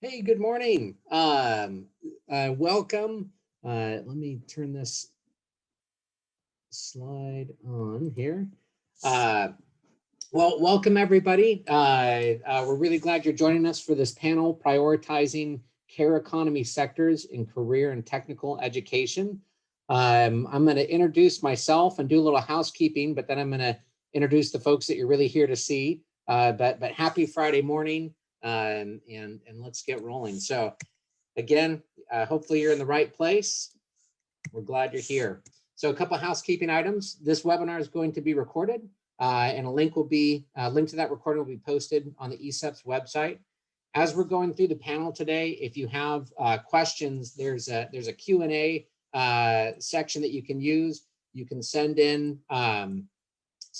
Hey, good morning. Welcome. Let me turn this slide on here. Well, welcome everybody. We're really glad you're joining us for this panel, Prioritizing Care Economy Sectors in Career and Technical Education. I'm going to introduce myself and do a little housekeeping, but then I'm going to introduce the folks that you're really here to see. But happy Friday morning. And let's get rolling. So again, hopefully you're in the right place. We're glad you're here. So a couple of housekeeping items. This webinar is going to be recorded and a link to that recording will be posted on the ESEP's website. As we're going through the panel today, if you have questions, there's a Q&A section that you can use. You can send in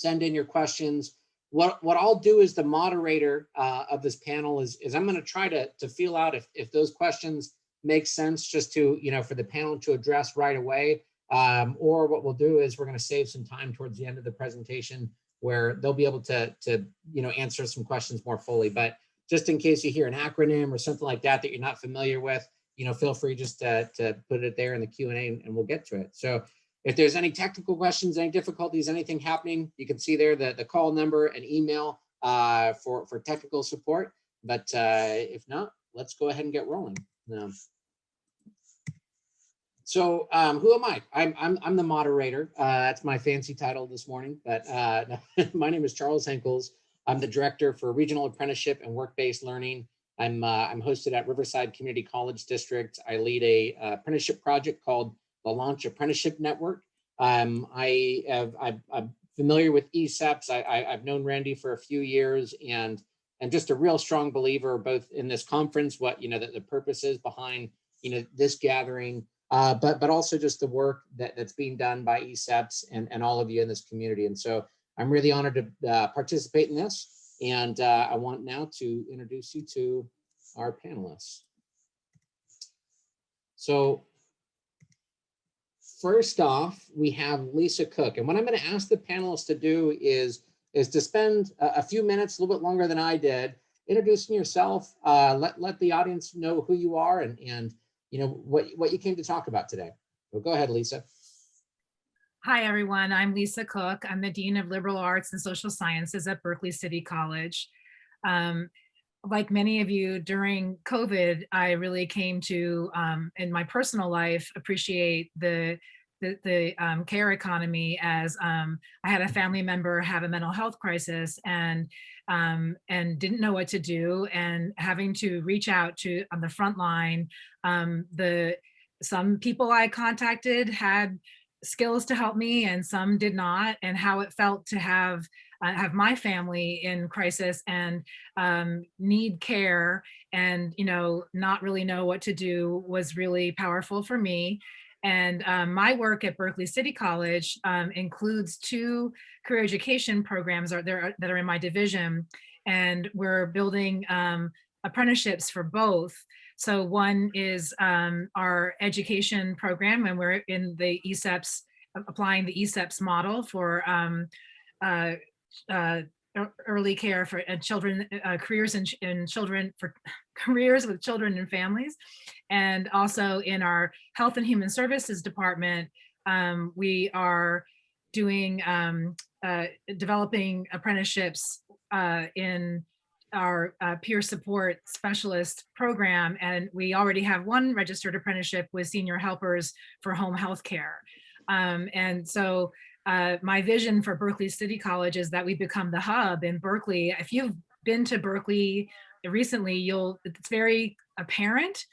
your questions. What I'll do as the moderator of this panel is I'm going to try to feel out if those questions make sense just to, for the panel to address right away. Or what we'll do is we're going to save some time towards the end of the presentation where they'll be able to answer some questions more fully. But just in case you hear an acronym or something like that you're not familiar with, feel free just to put it there in the Q&A and we'll get to it. So if there's any technical questions, any difficulties, anything happening, you can see there the call number and email for technical support. But if not, let's go ahead and get rolling. So who am I? I'm the moderator. That's my fancy title this morning. But my name is Charles Henkels. I'm the director for Regional Apprenticeship and Work-Based Learning. I'm hosted at Riverside Community College District. I lead a apprenticeship project called the Launch Apprenticeship Network. I'm familiar with ESEPs. I've known Randy for a few years and just a real strong believer both in this conference, what the purpose is behind this gathering, but also just the work that's being done by ESEPs and all of you in this community. And so I'm really honored to participate in this. And I want now to introduce you to our panelists. So first off, we have Lisa Cook. And what I'm going to ask the panelists to do is to spend a few minutes, a little bit longer than I did, introducing yourself, let the audience know who you are and what you came to talk about today. So go ahead, Lisa. Hi, everyone. I'm Lisa Cook. I'm the Dean of Liberal Arts and Social Sciences at Berkeley City College. Like many of you during COVID, I really came to, in my personal life, appreciate the care economy as I had a family member have a mental health crisis and didn't know what to do, and having to reach out to on the front line. Some people I contacted had skills to help me and some did not, and how it felt to have my family in crisis and need care and not really know what to do was really powerful for me. And my work at Berkeley City College includes 2 career education programs that are in my division, and we're building apprenticeships for both. So one is our education program, and we're in the ESEPs, applying the ESEPs model for early care for children, careers in children, for careers with children and families. And also in our Health and Human Services department, we are doing developing apprenticeships in our peer support specialist program, and we already have one registered apprenticeship with senior helpers for home health care. And so my vision for Berkeley City College is that we become the hub in Berkeley. If you've been to Berkeley recently, it's very apparent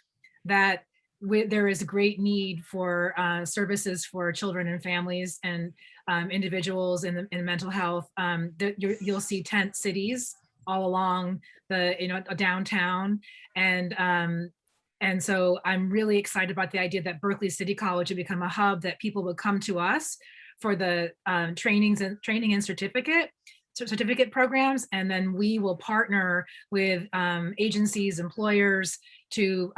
that there is a great need for services for children and families and individuals in mental health. You'll see tent cities all along the downtown, and so I'm really excited about the idea that Berkeley City College would become a hub, that people would come to us for the training and certificate programs, and then we will partner with agencies, employers to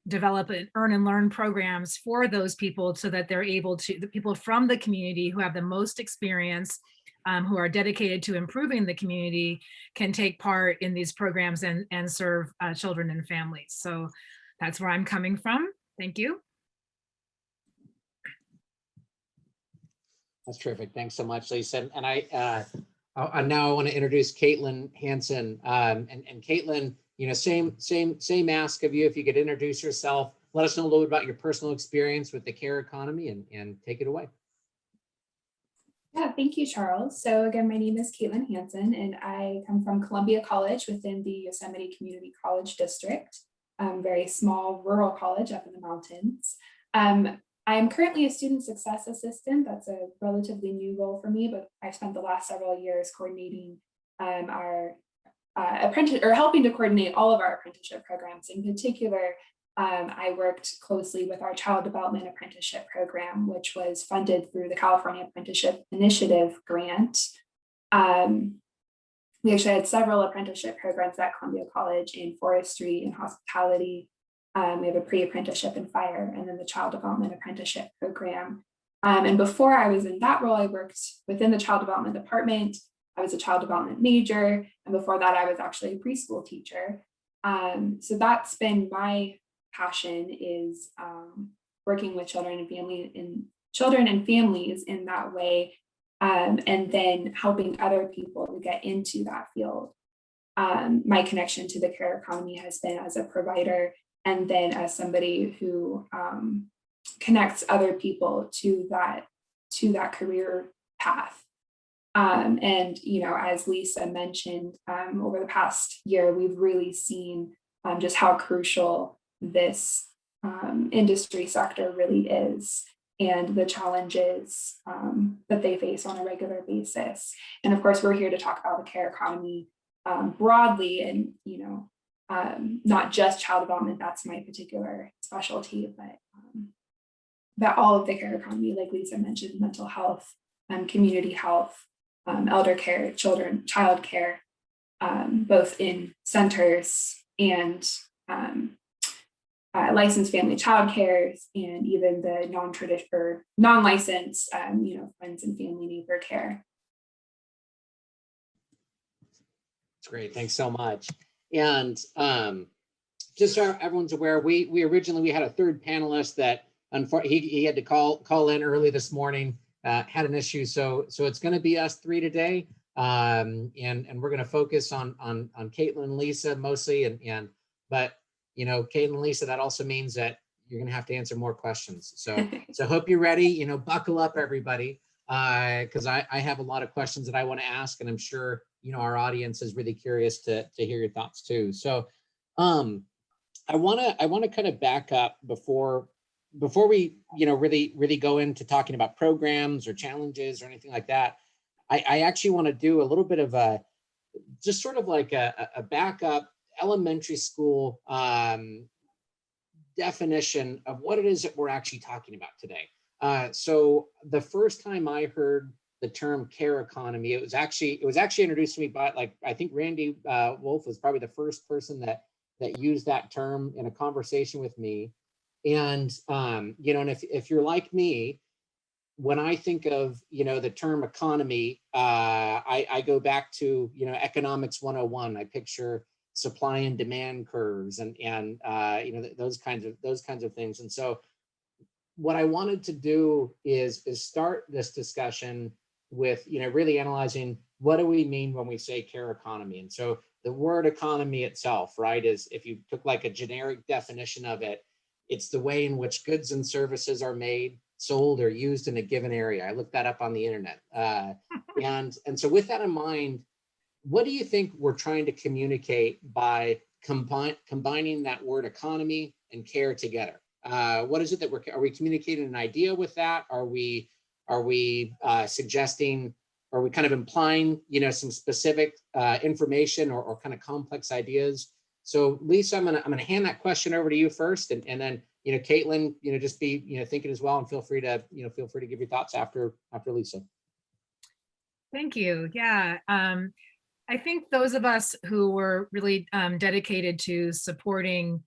develop and earn and learn programs for those people, so that they're able to, the people from the community who have the most experience who are dedicated to improving the community can take part in these programs and serve children and families. So that's where I'm coming from. Thank you. That's terrific. Thanks so much, Lisa. And now I want to introduce Caitlin Hansen. And Caitlin, same ask of you. If you could introduce yourself, let us know a little bit about your personal experience with the care economy, and take it away. Yeah, thank you, Charles. So again, my name is Caitlin Hansen, and I come from Columbia College within the Yosemite Community College District, very small rural college up in the mountains. I am currently a student success assistant. That's a relatively new role for me, but I've spent the last several years coordinating our helping to coordinate all of our apprenticeship programs. In particular, I worked closely with our Child Development Apprenticeship Program, which was funded through the California Apprenticeship Initiative grant. We actually had several apprenticeship programs at Columbia College in forestry and hospitality. We have a pre-apprenticeship in fire, and then the Child Development Apprenticeship Program. And before I was in that role, I worked within the Child Development Department. I was a Child Development major, and before that, I was actually a preschool teacher. So that's been my passion, is working with children and families in that way, and then helping other people to get into that field. My connection to the care economy has been as a provider, and then as somebody who connects other people to that career path. And as Lisa mentioned, over the past year, we've really seen just how crucial this industry sector really is, and the challenges that they face on a regular basis. And of course, we're here to talk about the care economy broadly, and not just child development. That's my particular specialty, but all of the care economy, like Lisa mentioned, mental health, community health, elder care, child care, both in centers and licensed family child cares, and even the non-licensed, friends and family neighbor care. That's great. Thanks so much. And just so everyone's aware, we originally had a third panelist that he had to call in early this morning, had an issue. So it's going to be us three today, and we're going to focus on Caitlin and Lisa mostly, but Caitlin and Lisa, that also means that you're going to have to answer more questions. So hope you're ready. Buckle up, everybody, because I have a lot of questions that I want to ask, and I'm sure our audience is really curious to hear your thoughts too. So I want to kind of back up before we really go into talking about programs or challenges or anything like that. I actually want to do a little bit of a just sort of like a backup elementary school definition of what it is that we're actually talking about today. So the first time I heard the term care economy, it was actually introduced to me by, I think Randy Wolf was probably the first person that used that term in a conversation with me. And and if you're like me, when I think of the term economy, I go back to economics 101. I picture supply and demand curves and those kinds of things. And so what I wanted to do is start this discussion with really analyzing, what do we mean when we say care economy? And so the word economy itself, right, is, if you took like a generic definition of it, it's the way in which goods and services are made, sold, or used in a given area. I looked that up on the internet. And so with that in mind, what do you think we're trying to communicate by combining that word economy and care together? What is it that are we communicating an idea with that? Are we suggesting, are we kind of implying, some specific information or kind of complex ideas? So Lisa, I'm gonna hand that question over to you first, and then Caitlin, just be thinking as well, and feel free to give your thoughts after Lisa. Thank you. Yeah. I think those of us who were really dedicated to supporting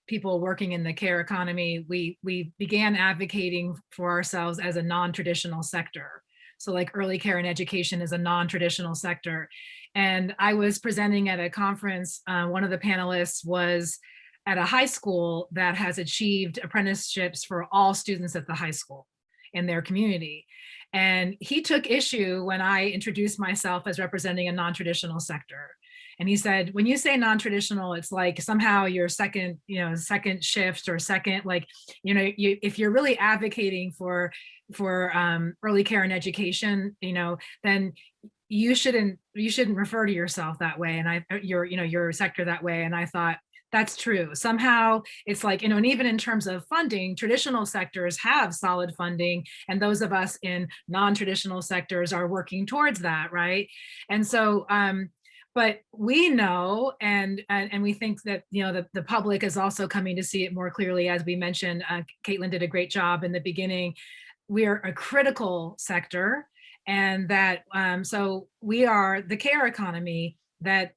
people working in the care economy, we began advocating for ourselves as a non-traditional sector. So like early care and education is a non-traditional sector. And I was presenting at a conference. One of the panelists was at a high school that has achieved apprenticeships for all students at the high school in their community. And he took issue when I introduced myself as representing a non-traditional sector. And he said, when you say non-traditional, it's like somehow your second, second shift or second, like, if you're really advocating for early care and education, then you shouldn't refer to yourself that way. And your sector that way. And I thought, that's true. Somehow it's like, and even in terms of funding, traditional sectors have solid funding, and those of us in non-traditional sectors are working towards that, right? And so, but we know, and we think that, the public is also coming to see it more clearly. As we mentioned, Caitlin did a great job in the beginning. We're a critical sector, and that, so we are the care economy that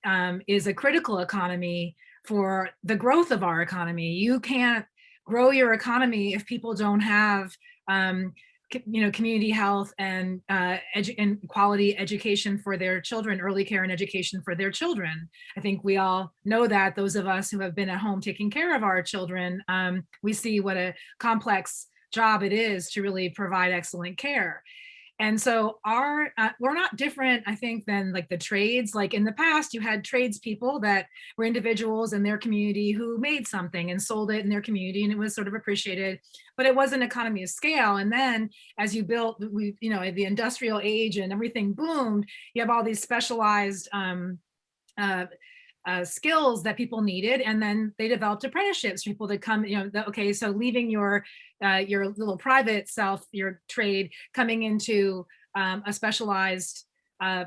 is a critical economy for the growth of our economy. You can't grow your economy if people don't have, community health and quality education for their children, early care and education for their children. I think we all know that, those of us who have been at home taking care of our children, we see what a complex job it is to really provide excellent care. And so we're not different, I think, than like the trades. Like in the past, you had tradespeople that were individuals in their community who made something and sold it in their community, and it was sort of appreciated, but it was an economy of scale. And then as you built, the industrial age and everything boomed, you have all these specialized skills that people needed, and then they developed apprenticeships for people to come, okay, so leaving your little private self, your trade, coming into a specialized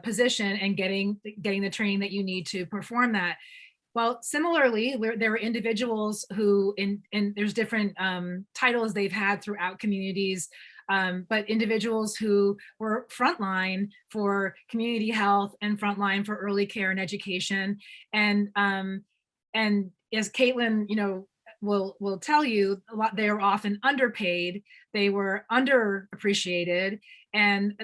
position and getting the training that you need to perform that. Well, similarly, there were individuals who, there's different titles they've had throughout communities, but individuals who were frontline for community health and frontline for early care and education. And as Caitlin, will tell you, a lot, they were often underpaid, they were underappreciated,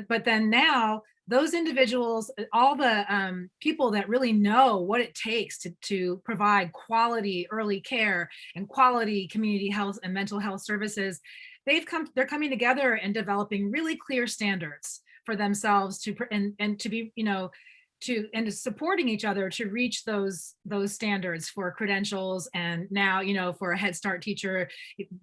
but then now those individuals, all the people that really know what it takes to provide quality early care and quality community health and mental health services, they're coming together and developing really clear standards for themselves and to be, and supporting each other to reach those standards for credentials. And now, for a Head Start teacher,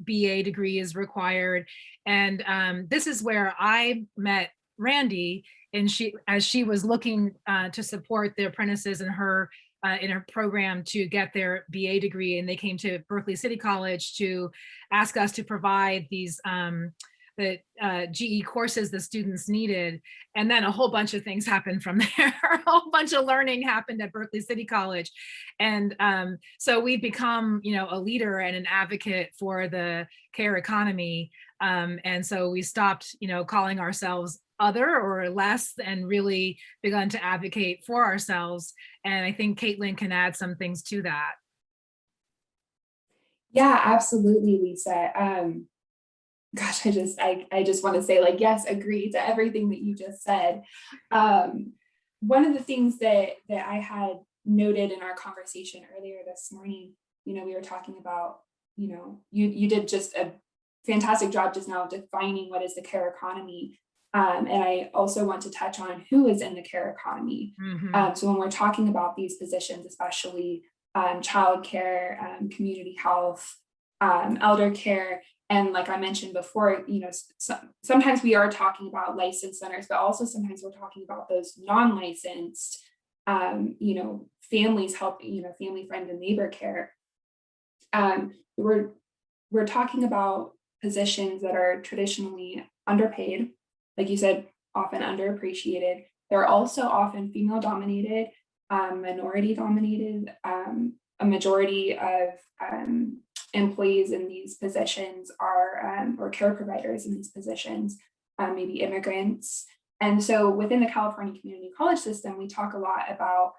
BA degree is required. And this is where I met Randy, and as she was looking to support the apprentices in her program to get their BA degree, and they came to Berkeley City College to ask us to provide these the GE courses the students needed. And then a whole bunch of things happened from there. A whole bunch of learning happened at Berkeley City College. And so we've become, a leader and an advocate for the care economy. And so we stopped, calling ourselves other or less, and really begun to advocate for ourselves. And I think Caitlin can add some things to that. Yeah, absolutely, Lisa. Gosh, I just want to say, like, yes, agree to everything that you just said. One of the things that I had noted in our conversation earlier this morning, we were talking about, you did just a fantastic job just now of defining what is the care economy. And I also want to touch on who is in the care economy. Mm-hmm. So when we're talking about these positions, especially childcare, community health, elder care, and like I mentioned before, sometimes we are talking about licensed centers, but also sometimes we're talking about those non-licensed, families helping, family, friend, and neighbor care. We're talking about positions that are traditionally underpaid, like you said, often underappreciated. They're also often female dominated, minority dominated. A majority of employees in these positions are, or care providers in these positions, maybe immigrants. And so within the California community college system, we talk a lot about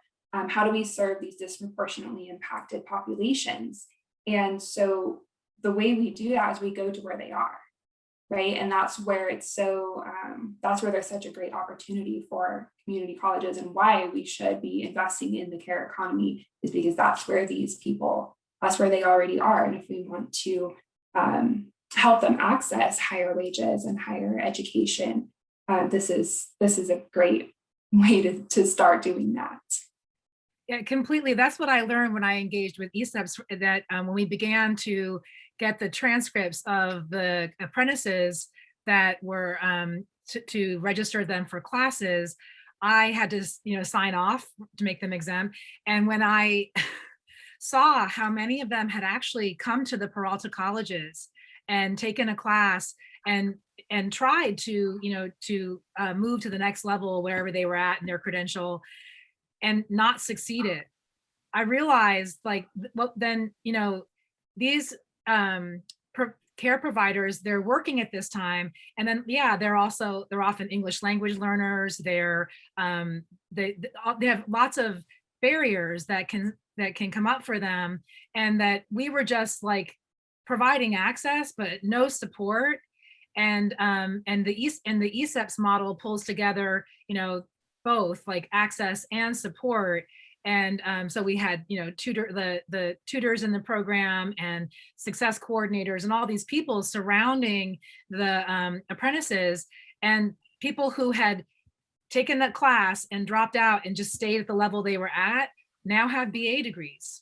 how do we serve these disproportionately impacted populations. And so the way we do that is we go to where they are. right? And that's where it's so, that's where there's such a great opportunity for community colleges, and why we should be investing in the care economy is because that's where these people, that's where they already are. And if we want to help them access higher wages and higher education, this is a great way to start doing that. Yeah, completely. That's what I learned when I engaged with ESEPs, that when we began to get the transcripts of the apprentices that were to register them for classes, I had to, sign off to make them exempt. And when I saw how many of them had actually come to the Peralta colleges and taken a class and tried to, move to the next level wherever they were at in their credential, and not succeeded, I realized, like, well, then, these care providers, they're working at this time, and then, yeah, they're often English language learners. They have lots of barriers that can come up for them, and that we were just like providing access but no support. And the ESEPS model pulls together, both like access and support. And so we had, the tutors in the program and success coordinators and all these people surrounding the apprentices, and people who had taken that class and dropped out and just stayed at the level they were at now have BA degrees.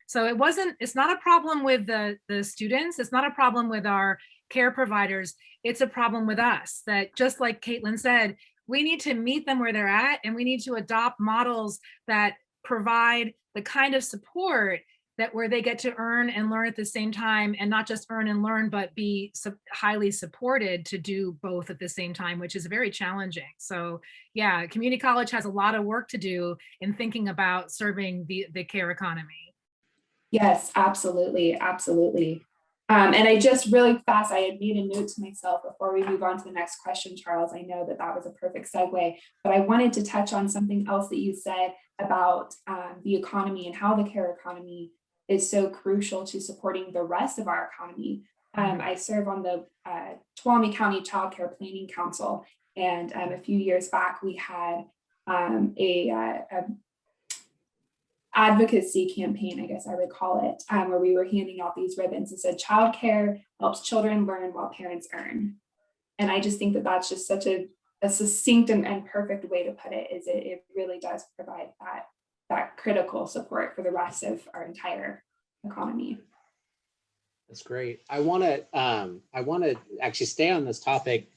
So it's not a problem with the students. It's not a problem with our care providers. It's a problem with us, that, just like Caitlin said, we need to meet them where they're at, and we need to adopt models that provide the kind of support that where they get to earn and learn at the same time, and not just earn and learn, but be highly supported to do both at the same time, which is very challenging. So yeah, community college has a lot of work to do in thinking about serving the care economy. Yes, absolutely, absolutely. And I just really fast, I had made a note to myself before we move on to the next question, Charles. I know that was a perfect segue, but I wanted to touch on something else that you said about the economy and how the care economy is so crucial to supporting the rest of our economy. I serve on the Tuolumne County Child Care Planning Council, and a few years back we had a advocacy campaign, I guess I would call it, where we were handing out these ribbons that said childcare helps children learn while parents earn. And I just think that that's just such a succinct and perfect way to put it, is it really does provide that critical support for the rest of our entire economy. That's great. I want to actually stay on this topic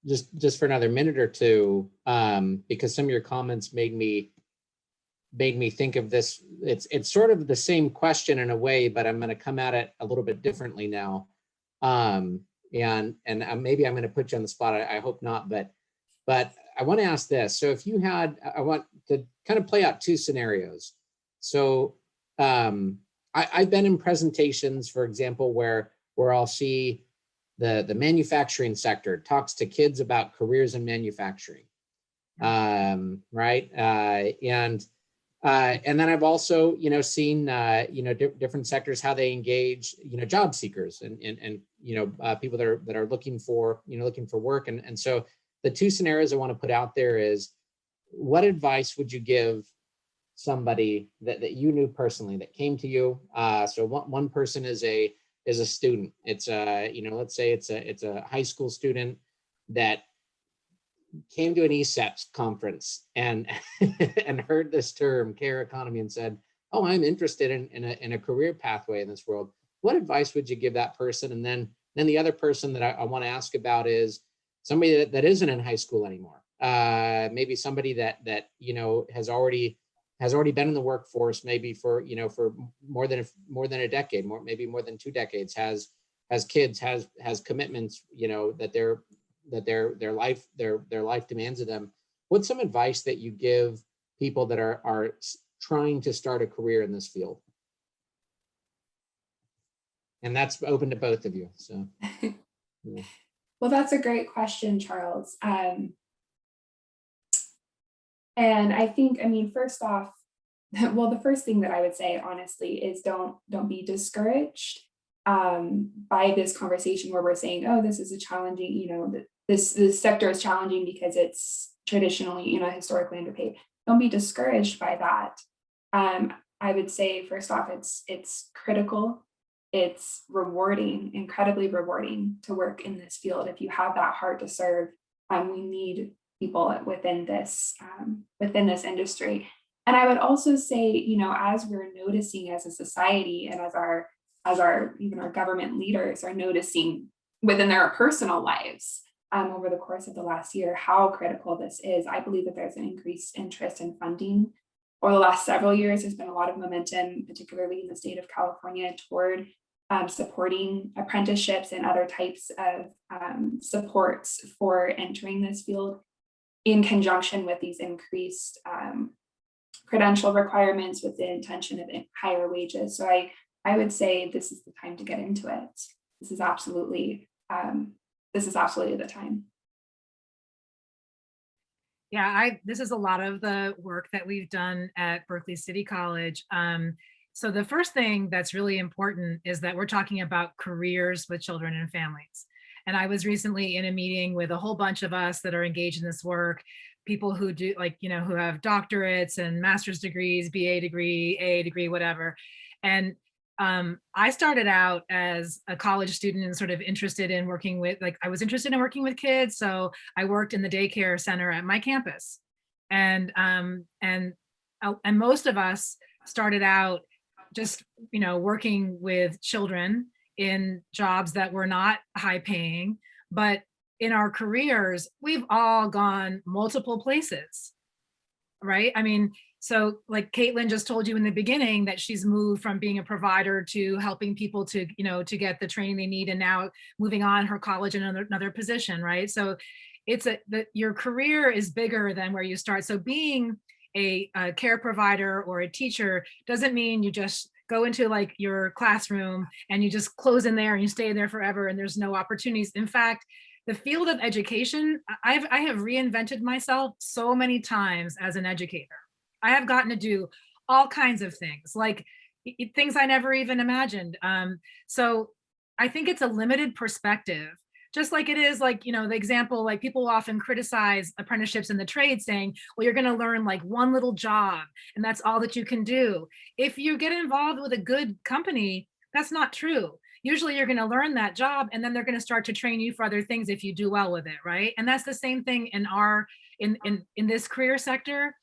just for another minute or two, because some of your comments made me think of this. It's sort of the same question in a way, but I'm going to come at it a little bit differently now. And maybe I'm going to put you on the spot. I hope not, but I want to ask this. So if you had, I want to kind of play out two scenarios. So I've been in presentations, for example, where I'll see the manufacturing sector talks to kids about careers in manufacturing, right? And then I've also, seen, different sectors, how they engage, job seekers and people that are looking for work. And so the two scenarios I want to put out there is, what advice would you give somebody that you knew personally that came to you? So one person is a student. It's let's say it's a high school student that came to an ESEPS conference and and heard this term care economy and said, oh, I'm interested in a career pathway in this world. What advice would you give that person? And then the other person that I want to ask about is somebody that isn't in high school anymore. Maybe somebody that has already been in the workforce, maybe for more than a decade, maybe more than 2 decades, has kids, has commitments, that their life demands of them. What's some advice that you give people that are trying to start a career in this field? And that's open to both of you. So, yeah. Well, that's a great question, Charles. And I think, first off, well, the first thing that I would say, honestly, is don't be discouraged. by this conversation where we're saying, oh, this is a challenging, this sector is challenging because it's traditionally, historically underpaid. Don't be discouraged by that. I would say, first off, it's critical. It's rewarding, incredibly rewarding to work in this field. If you have that heart to serve, we need people within this industry. And I would also say, as we're noticing as a society and as our even our government leaders are noticing within their personal lives over the course of the last year, how critical this is. I believe that there's an increased interest in funding. Over the last several years, there's been a lot of momentum, particularly in the state of California, toward supporting apprenticeships and other types of supports for entering this field in conjunction with these increased credential requirements with the intention of higher wages. So I would say this is the time to get into it. This is absolutely the time. Yeah, this is a lot of the work that we've done at Berkeley City College. So the first thing that's really important is that we're talking about careers with children and families. And I was recently in a meeting with a whole bunch of us that are engaged in this work, people who do who have doctorates and master's degrees, BA degree, AA degree, whatever. And I started out as a college student and sort of interested in working with, I was interested in working with kids. So I worked in the daycare center at my campus. And most of us started out just, working with children in jobs that were not high paying, but in our careers, we've all gone multiple places, right? I mean, so like Caitlin just told you in the beginning that she's moved from being a provider to helping people to, to get the training they need, and now moving on her college in another position, right? So it's your career is bigger than where you start. So being a care provider or a teacher doesn't mean you just go into your classroom and you just close in there and you stay there forever and there's no opportunities. In fact, the field of education, I have reinvented myself so many times as an educator. I have gotten to do all kinds of things, things I never even imagined. So I think it's a limited perspective, just like it is the example, people often criticize apprenticeships in the trade saying, well, you're going to learn one little job and that's all that you can do. If you get involved with a good company, that's not true. Usually you're going to learn that job and then they're going to start to train you for other things if you do well with it, right? And that's the same thing in this career sector.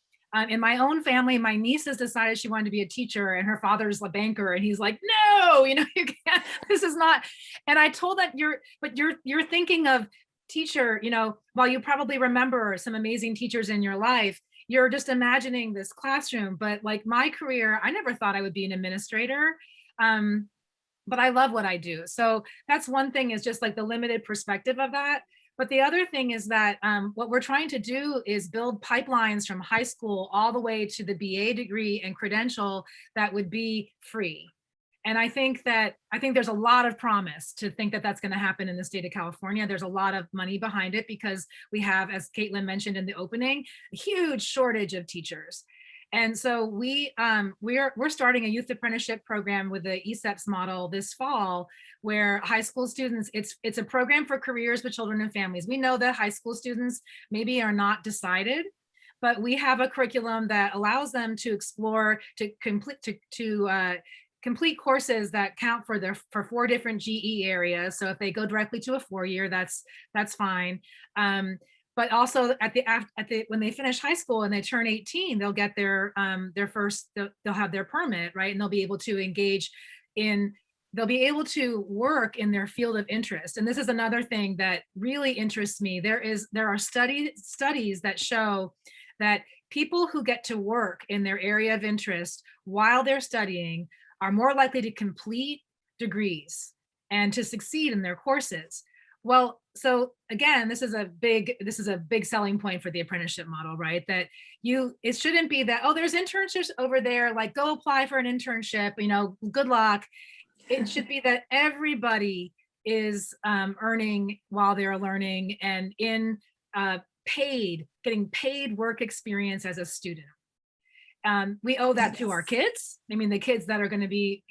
In my own family, my niece has decided she wanted to be a teacher and her father's a banker and he's like, no, you can't, this is not. And I told that you're thinking of teacher, while you probably remember some amazing teachers in your life, you're just imagining this classroom. But my career, I never thought I would be an administrator. But I love what I do. So that's one thing, is just the limited perspective of that. But the other thing is that what we're trying to do is build pipelines from high school all the way to the BA degree and credential that would be free. And I think there's a lot of promise to think that that's going to happen in the state of California. There's a lot of money behind it because we have, as Caitlin mentioned in the opening, a huge shortage of teachers. And so we're starting a youth apprenticeship program with the ESEPS model this fall, where high school students, it's a program for careers with children and families. We know that high school students maybe are not decided, but we have a curriculum that allows them to explore, to complete courses that count for 4 different GE areas. So if they go directly to a 4-year, that's fine. But also when they finish high school and they turn 18, they'll get their first, they'll have their permit, right? And they'll be able to they'll be able to work in their field of interest. And this is another thing that really interests me. There are studies that show that people who get to work in their area of interest while they're studying are more likely to complete degrees and to succeed in their courses. Well, so again, this is a big selling point for the apprenticeship model, right? That it shouldn't be that, oh, there's internships over there, go apply for an internship, good luck. It should be that everybody is earning while they're learning and in getting paid work experience as a student. We owe that to our kids. I mean, the kids that are going to be,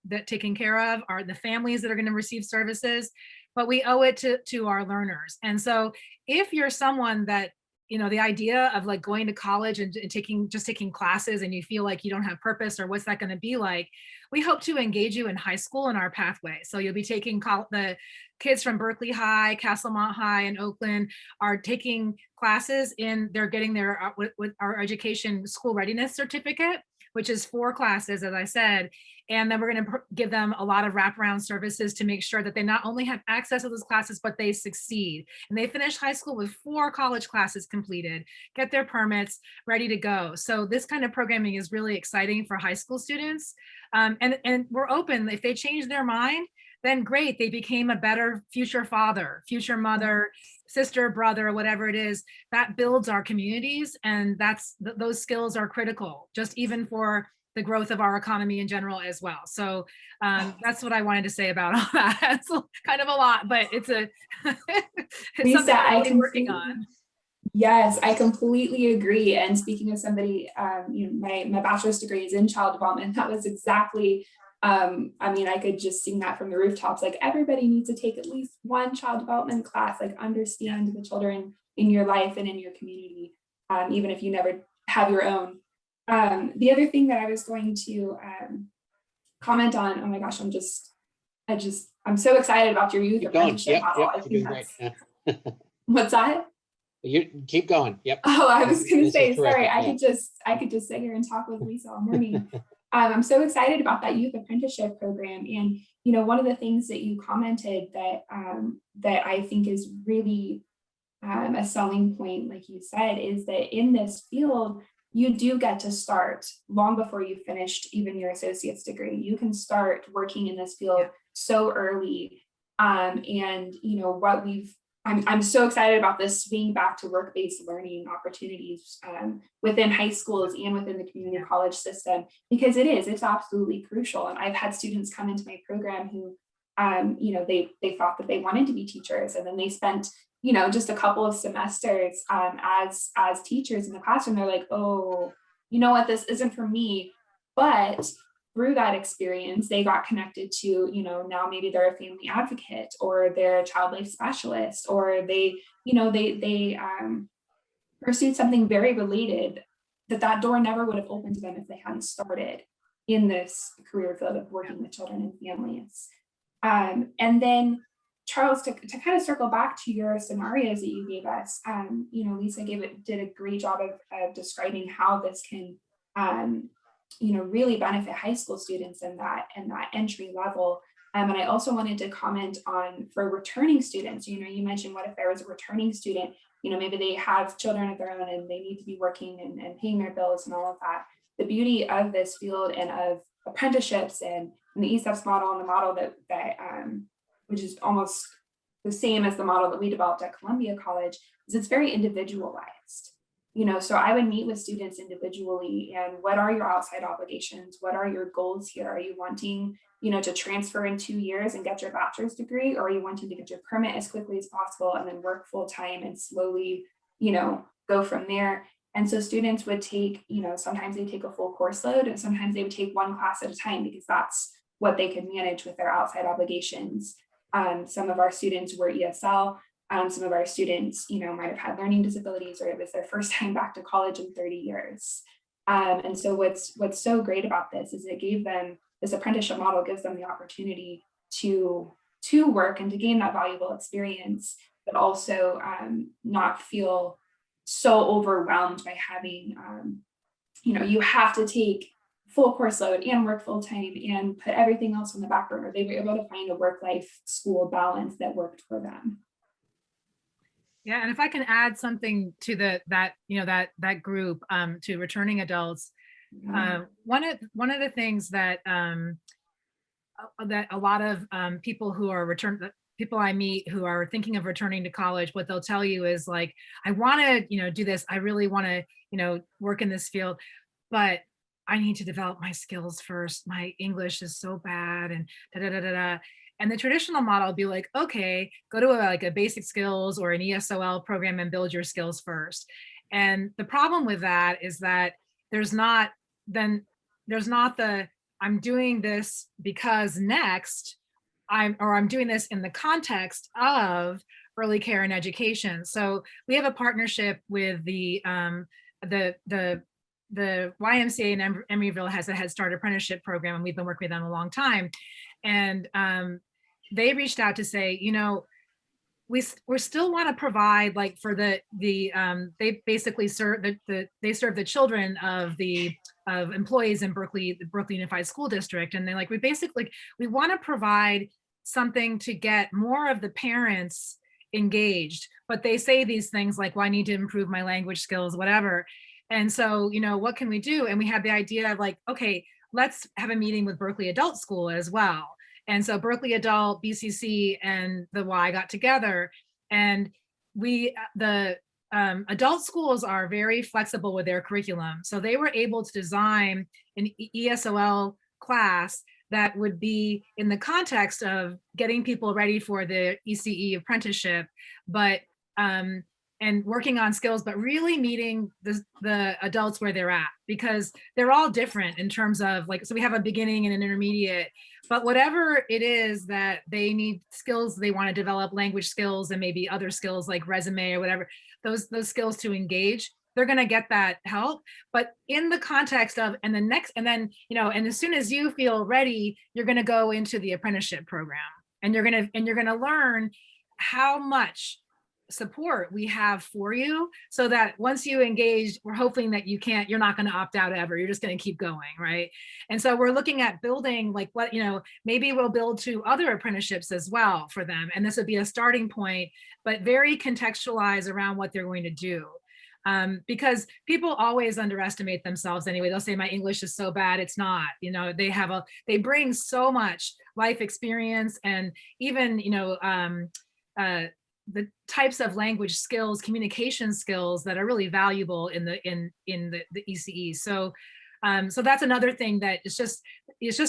that taken care of are the families that are going to receive services, but we owe it to our learners. And so if you're someone that, the idea of like going to college and taking classes and you feel like you don't have purpose or what's that going to be like, we hope to engage you in high school in our pathway. So you'll be taking the kids from Berkeley High, Castlemont High, and Oakland are taking classes they're getting their with our education school readiness certificate, which is 4 classes, as I said. And then we're going to give them a lot of wraparound services to make sure that they not only have access to those classes, but they succeed. And they finish high school with 4 college classes completed, get their permits, ready to go. So this kind of programming is really exciting for high school students. And we're open. If they change their mind, then great, they became a better future father, future mother, sister, brother, whatever it is. That builds our communities, and those skills are critical, just even for the growth of our economy in general as well. So that's what I wanted to say about all that. It's kind of a lot, but it's Lisa, something I'm really working on. Yes, I completely agree. And speaking of somebody, my bachelor's degree is in child development. That was exactly, I could just sing that from the rooftops. Like, everybody needs to take at least one child development class, like understand the children in your life and in your community, even if you never have your own. The other thing that I was going to comment on, oh my gosh, I'm so excited about your youth apprenticeship model. I think that's, what's that? You keep going. Yep. Oh, I was going to say, sorry, I could just sit here and talk with Lisa all morning. I'm so excited about that youth apprenticeship program. And, one of the things that you commented that I think is really a selling point, like you said, is that in this field, you do get to start long before you finished even your associate's degree. You can start working in this field so early. And I'm so excited about this swing back to work-based learning opportunities within high schools and within the community college system, because it's absolutely crucial. And I've had students come into my program who, they thought that they wanted to be teachers, and then they spent just a couple of semesters as teachers in the classroom. They're like, oh, you know what, this isn't for me. But through that experience, they got connected to, now maybe they're a family advocate, or they're a child life specialist, or they pursued something very related that door never would have opened to them if they hadn't started in this career field of working with children and families. And then, Charles, to kind of circle back to your scenarios that you gave us, Lisa did a great job of describing how this can, really benefit high school students in that entry level. And I also wanted to comment on, for returning students, you mentioned, what if there was a returning student, maybe they have children of their own and they need to be working and paying their bills and all of that. The beauty of this field and of apprenticeships and the ESEPS model, and the model that which is almost the same as the model that we developed at Columbia College, is it's very individualized. So I would meet with students individually, and what are your outside obligations? What are your goals here? Are you wanting, to transfer in 2 years and get your bachelor's degree, or are you wanting to get your permit as quickly as possible and then work full time and slowly, go from there? And so students would take, sometimes they take a full course load, and sometimes they would take one class at a time, because that's what they could manage with their outside obligations. Some of our students were ESL. Some of our students, might have had learning disabilities, or it was their first time back to college in 30 years. And so what's so great about this is it gave them, this apprenticeship model gives them the opportunity to work and to gain that valuable experience, but also not feel so overwhelmed by having, you have to take full course load and work full time and put everything else on the back burner. They were able to find a work-life school balance that worked for them. Yeah, and if I can add something to that group, to returning adults, one of the things that that a lot of people who are people I meet who are thinking of returning to college, what they'll tell you is like, I want to do this, I really want to work in this field, but I need to develop my skills first. My English is so bad, and da da da da da. And the traditional model would be like, okay, go to a basic skills or an ESOL program and build your skills first. And the problem with that is that there's not then there's not the, I'm doing this because next I'm doing this in the context of early care and education. So we have a partnership with the YMCA in Emeryville has a Head Start apprenticeship program, and we've been working with them a long time. And they reached out to say, you know, we still want to provide, like, for they basically serve they serve the children of employees in Berkeley, the Berkeley Unified School District, and they're like, we want to provide something to get more of the parents engaged, but they say these things like, well, I need to improve my language skills, whatever. And so, you know, what can we do? And we had the idea of like, okay, let's have a meeting with Berkeley Adult School as well. And so Berkeley Adult, BCC, and the Y got together, and the adult schools are very flexible with their curriculum. So they were able to design an ESOL class that would be in the context of getting people ready for the ECE apprenticeship, but and working on skills, but really meeting the adults where they're at, because they're all different in terms of, like, so we have a beginning and an intermediate, but whatever it is that they need, skills they want to develop, language skills and maybe other skills like resume or whatever, those skills to engage, they're going to get that help. But in the context of, and then, you know, and as soon as you feel ready, you're going to go into the apprenticeship program, and you're going to learn how much support we have for you, so that once you engage, we're hoping that you're not going to opt out ever. You're just going to keep going, right? And so we're looking at building, like, what, you know, maybe we'll build 2 other apprenticeships as well for them, and this would be a starting point, but very contextualized around what they're going to do. Because people always underestimate themselves anyway. They'll say, my English is so bad. It's not, you know, they bring so much life experience, and even, you know, the types of language skills, communication skills that are really valuable in the ECE. So so that's another thing that it's just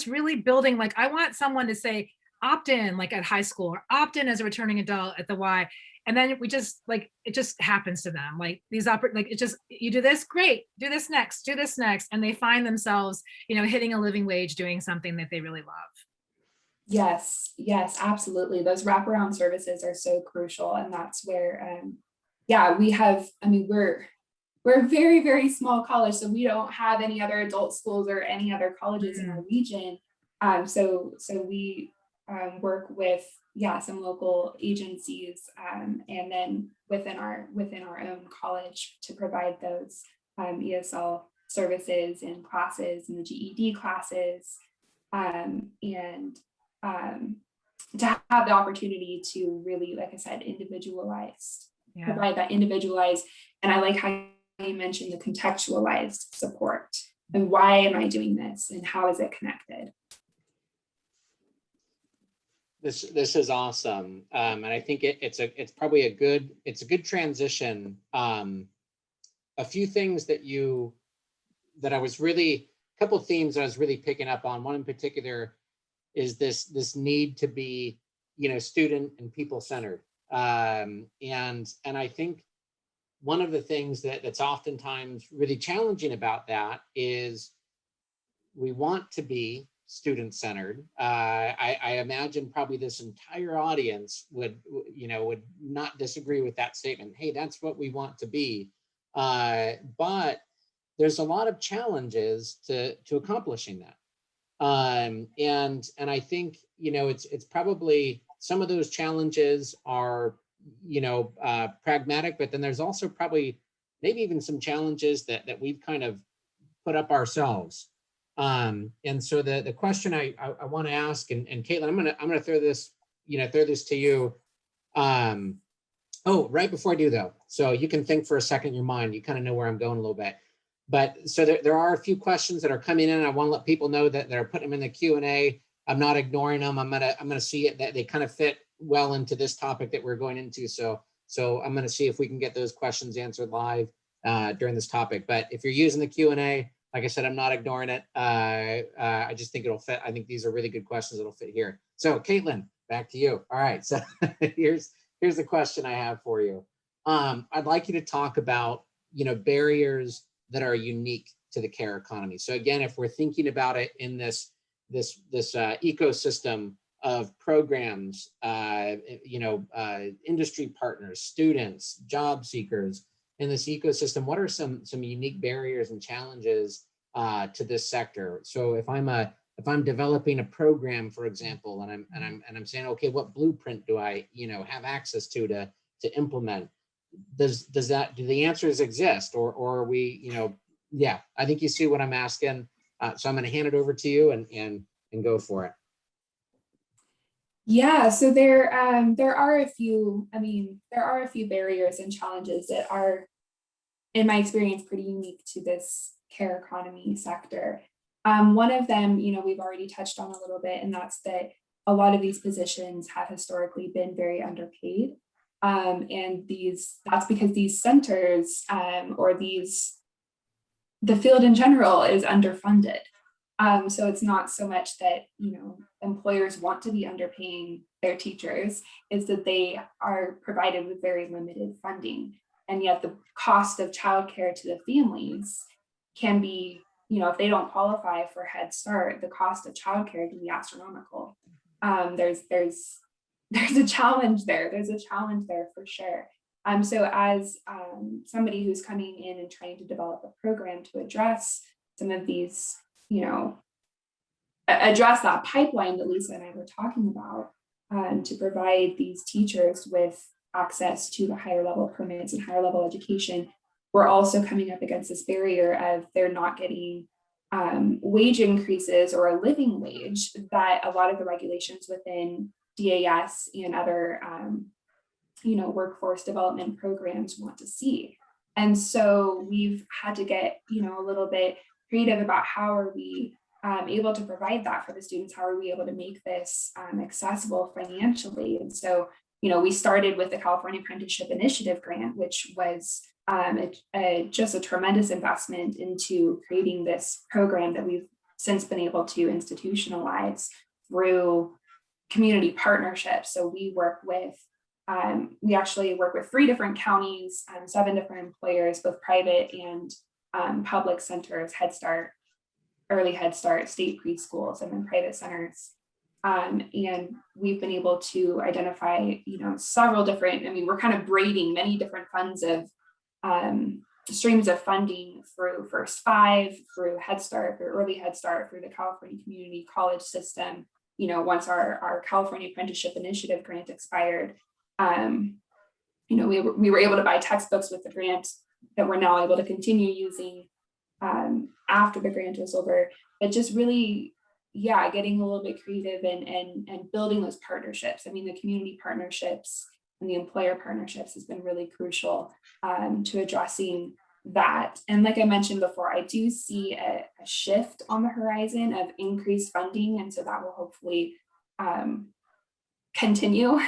really building, like, I want someone to say, opt in, like at high school, or opt in as a returning adult at the Y. And then we just, like, it just happens to them. Like like, it just, you do this, great, do this next. And they find themselves, you know, hitting a living wage, doing something that they really love. Yes, yes, absolutely. Those wraparound services are so crucial. And that's where, yeah, we have, I mean, we're a very, very small college, so we don't have any other adult schools or any other colleges in our region. So we work with, yeah, some local agencies, and then within our own college to provide those ESL services and classes and the GED classes, and to have the opportunity to really, like I said, provide that individualized. And I like how you mentioned the contextualized support, and why am I doing this, and how is it connected? This is awesome, and I think it's probably a good transition. A few things that I was really, a couple of themes that I was really picking up on. One in particular is this need to be, you know, student and people centered, and I think one of the things that's oftentimes really challenging about that is we want to be student centered. I imagine probably this entire audience would not disagree with that statement. Hey, that's what we want to be. But there's a lot of challenges to accomplishing that. And I think, you know, it's probably, some of those challenges are, you know, pragmatic, but then there's also probably maybe even some challenges that we've kind of put up ourselves. And so the question I want to ask, and Caitlin, I'm gonna throw this to you. Oh, right before I do though, so you can think for a second in your mind, you kind of know where I'm going a little bit. But so there are a few questions that are coming in. I want to let people know that they're putting them in the Q&A. I'm not ignoring them. I'm gonna see it, that they kind of fit well into this topic that we're going into. So I'm gonna see if we can get those questions answered live during this topic. But if you're using the Q&A, like I said, I'm not ignoring it. I just think it'll fit. I think these are really good questions that'll fit here. So Caitlin, back to you. All right, so here's the question I have for you. I'd like you to talk about, you know, barriers that are unique the care economy. So again, if we're thinking about it in this ecosystem of programs, industry partners, students, job seekers in this ecosystem, what are some unique barriers and challenges to this sector? So if I'm developing a program, for example, and I'm saying, okay, what blueprint do I have access to implement? Do the answers exist, or are we, yeah, I think you see what I'm asking. So I'm going to hand it over to you and go for it. Yeah, so there are a few, there are a few barriers and challenges that are, in my experience, pretty unique to this care economy sector. One of them, we've already touched on a little bit, and that's that a lot of these positions have historically been very underpaid. And that's because these centers the field in general is underfunded. So it's not so much that, employers want to be underpaying their teachers, is that they are provided with very limited funding. And yet the cost of childcare to the families can be, if they don't qualify for Head Start, the cost of childcare can be astronomical. There's a challenge there. There's a challenge there for sure. So as somebody who's coming in and trying to develop a program to address some of these, address that pipeline that Lisa and I were talking about, to provide these teachers with access to the higher level permits and higher level education, we're also coming up against this barrier of they're not getting wage increases or a living wage that a lot of the regulations within DAS and other workforce development programs want to see. And so we've had to get a little bit creative about how are we able to provide that for the students, how are we able to make this accessible financially. And so we started with the California Apprenticeship Initiative grant, which was just a tremendous investment into creating this program that we've since been able to institutionalize through community partnerships. So we actually work with 3 different counties, 7 different employers, both private and public centers, Head Start, early Head Start, state preschools, and then private centers. And we've been able to identify, several different, we're kind of braiding many different funds of streams of funding through First 5, through Head Start, through early Head Start, through the California Community College system. Once our California Apprenticeship Initiative grant expired, we were able to buy textbooks with the grant that we're now able to continue using after the grant was over. But just really, getting a little bit creative and building those partnerships. The community partnerships and the employer partnerships has been really crucial to addressing that. And like I mentioned before, I do see a shift on the horizon of increased funding, and so that will hopefully continue.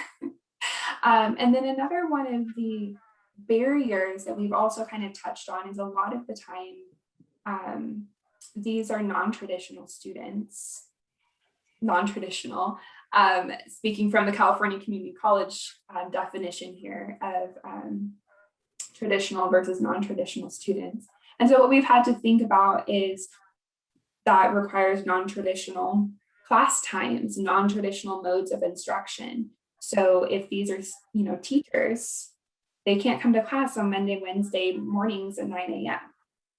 And then another one of the barriers that we've also kind of touched on is a lot of the time these are non-traditional students, speaking from the California Community College definition here of traditional versus non-traditional students. And so what we've had to think about is that requires non-traditional class times, non-traditional modes of instruction. So if these are, teachers, they can't come to class on Monday, Wednesday mornings at 9 a.m.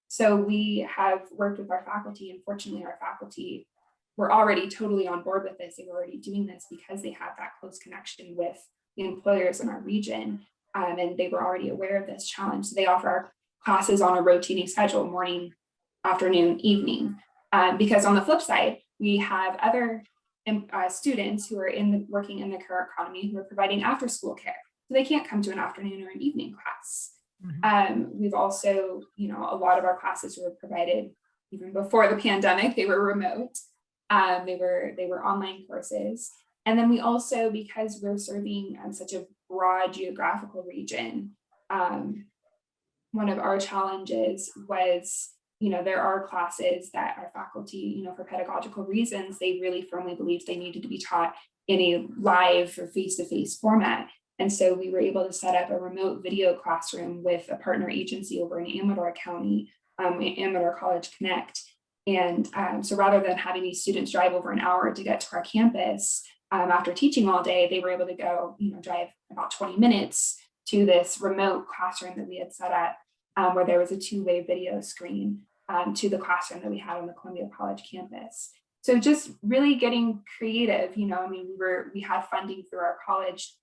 So we have worked with our faculty, and fortunately our faculty were already totally on board with this. They were already doing this because they have that close connection with the employers in our region, and they were already aware of this challenge. So they offer our classes on a rotating schedule, morning, afternoon, evening, because on the flip side, we have other students who are working in the care economy who are providing after school care. So they can't come to an afternoon or an evening class. Mm-hmm. We've also, a lot of our classes were provided even before the pandemic. They were remote. They were online courses. And then we also, because we're serving such a broad geographical region, one of our challenges was, there are classes that our faculty, for pedagogical reasons, they really firmly believed they needed to be taught in a live or face-to-face format. And so we were able to set up a remote video classroom with a partner agency over in Amador County Amateur College Connect. And so rather than having these students drive over an hour to get to our campus, after teaching all day, they were able to go, drive about 20 minutes to this remote classroom that we had set up, where there was a two-way video screen to the classroom that we had on the Columbia College campus. So just really getting creative, we had funding through our college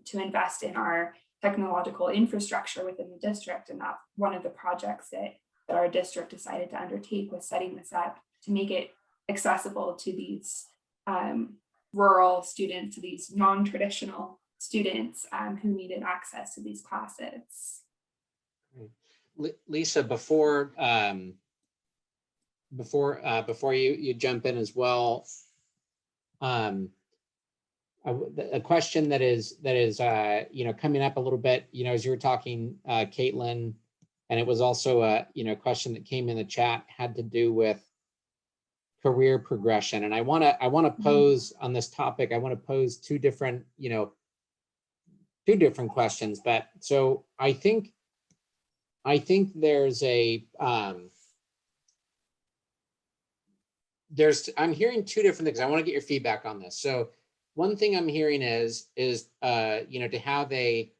to invest in our technological infrastructure within the district. And that's one of the projects that our district decided to undertake, was setting this up to make it accessible to these rural students, to these non-traditional students who needed access to these classes. Lisa, before you jump in as well, a question that is coming up a little bit, as you were talking, Caitlin, and it was also a question that came in the chat, had to do with career progression. And I want to pose on this topic, I want to pose two different questions. But so I think there's I'm hearing two different things. I want to get your feedback on this. So one thing I'm hearing is to have a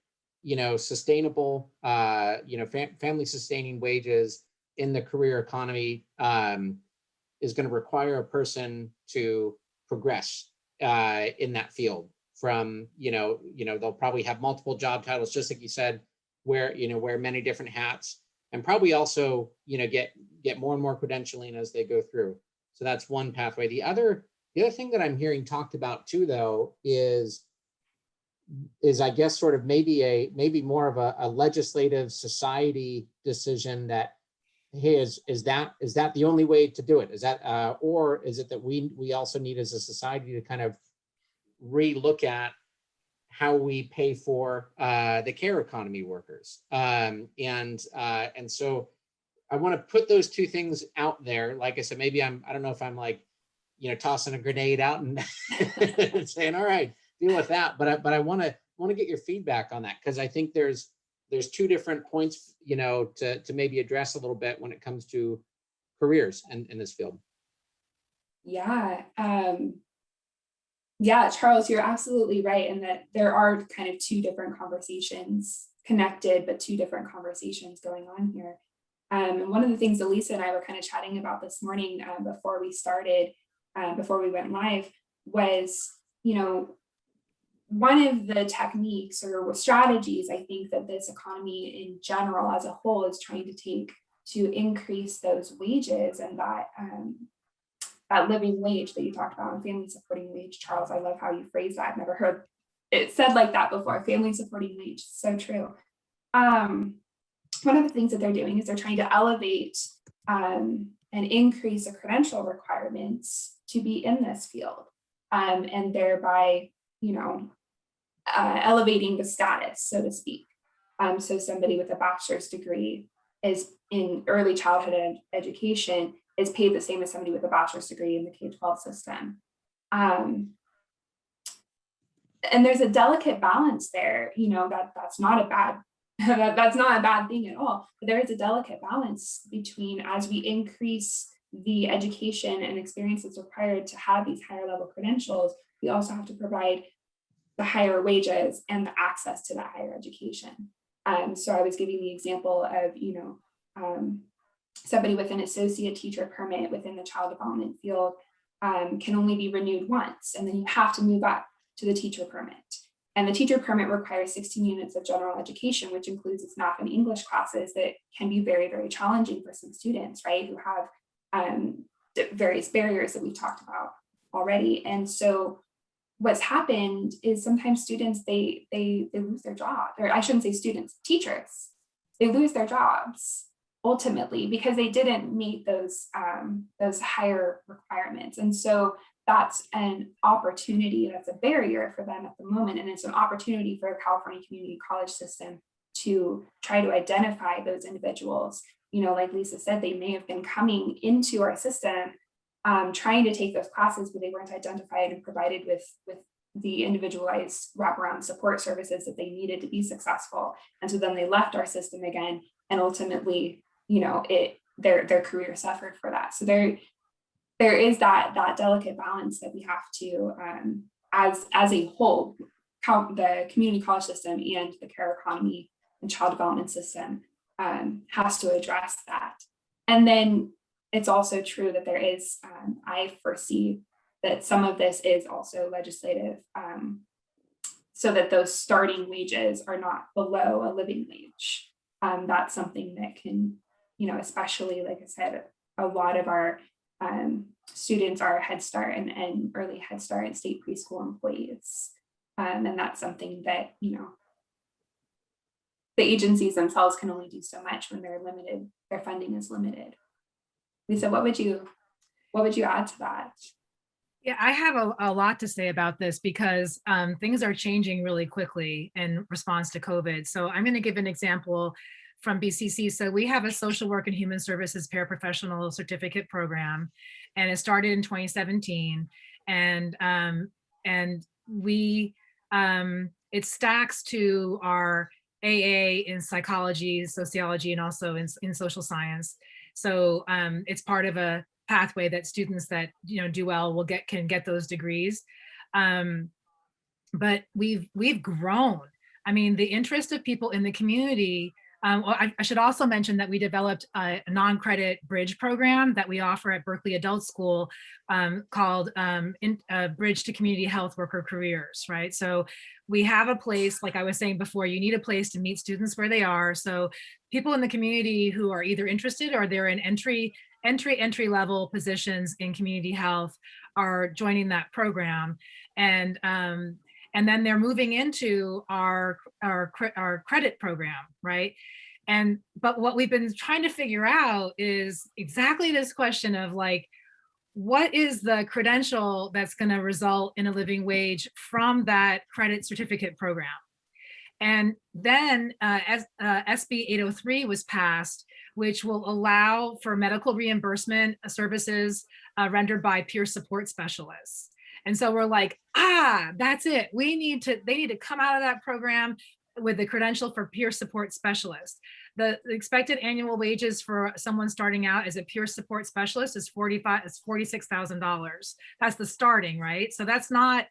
sustainable family sustaining wages in the career economy is going to require a person to progress in that field from they'll probably have multiple job titles, just like you said, wear many different hats, and probably also get more and more credentialing as they go through. So that's one pathway. The other thing that I'm hearing talked about too, though, is I guess sort of maybe more of a legislative society decision that, hey, is that the only way to do it? Is that or is it that we also need as a society to kind of relook at how we pay for the care economy workers? And so I want to put those two things out there. Like I said, maybe I don't know if I'm like, tossing a grenade out and saying, all right, deal with that. But I want to get your feedback on that, because I think there's two different points, to maybe address a little bit when it comes to careers in this field. Yeah. Yeah, Charles, you're absolutely right. And that there are kind of two different conversations connected, but two different conversations going on here. And one of the things that Lisa and I were kind of chatting about this morning before we started, before we went live, was, one of the techniques or strategies I think that this economy in general as a whole is trying to take to increase those wages and that living wage that you talked about, and family supporting wage. Charles, I love how you phrase that. I've never heard it said like that before. Family supporting wage, so true. One of the things that they're doing is they're trying to elevate and increase the credential requirements to be in this field, and thereby, elevating the status, so to speak. So somebody with a bachelor's degree is in early childhood education is paid the same as somebody with a bachelor's degree in the K-12 system. And there's a delicate balance there, that's not a bad that's not a bad thing at all. But there is a delicate balance between, as we increase the education and experience that's required to have these higher level credentials, we also have to provide the higher wages and the access to that higher education. So I was giving the example of, somebody with an associate teacher permit within the child development field can only be renewed once, and then you have to move up to the teacher permit. And the teacher permit requires 16 units of general education, which includes its math and English classes that can be very, very challenging for some students, right, who have various barriers that we've talked about already. And so what's happened is sometimes students, they lose their job, or I shouldn't say students, teachers, they lose their jobs ultimately because they didn't meet those higher requirements. And so that's an opportunity, that's a barrier for them at the moment. And it's an opportunity for a California community college system to try to identify those individuals. Like Lisa said, they may have been coming into our system trying to take those classes, but they weren't identified and provided with the individualized wraparound support services that they needed to be successful. And so then they left our system again, and ultimately, it their career suffered for that. So there is that delicate balance that we have to, as a whole, the community college system and the care economy and child development system has to address that. And then it's also true that there is, I foresee that some of this is also legislative, so that those starting wages are not below a living wage. That's something that can, especially, like I said, a lot of our students are Head Start and early Head Start and state preschool employees. And that's something that, the agencies themselves can only do so much when they're limited, their funding is limited. Lisa, what would you add to that? Yeah, I have a lot to say about this because things are changing really quickly in response to COVID. So I'm going to give an example from BCC. So we have a social work and human services paraprofessional certificate program, and it started in 2017. And we it stacks to our AA in psychology, sociology, and also in social science. So it's part of a pathway that students that do well can get those degrees. But we've grown. I mean, the interest of people in the community. Well, I should also mention that we developed a non-credit bridge program that we offer at Berkeley Adult School called Bridge to Community Health Worker Careers, right? So we have a place, like I was saying before, you need a place to meet students where they are. So people in the community who are either interested or they're in entry level positions in community health are joining that program. And then they're moving into our credit program, right? But what we've been trying to figure out is exactly this question of like, what is the credential that's going to result in a living wage from that credit certificate program? And then as SB 803 was passed, which will allow for medical reimbursement services rendered by peer support specialists. And so we're like, that's it. They need to come out of that program with the credential for peer support specialist. The expected annual wages for someone starting out as a peer support specialist is $46,000. That's the starting, right? So that's not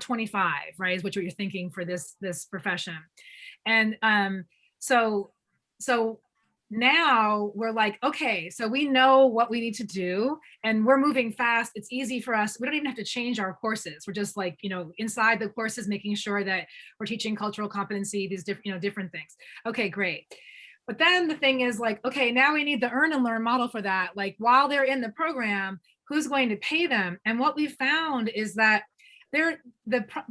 25, right? Is what you're thinking for this profession. And so now we're like, okay, so we know what we need to do and we're moving fast. It's easy for us. We don't even have to change our courses. We're just like, inside the courses, making sure that we're teaching cultural competency, these different things. Okay, great. But then the thing is like, okay, now we need the earn and learn model for that. Like while they're in the program, who's going to pay them? And what we found is that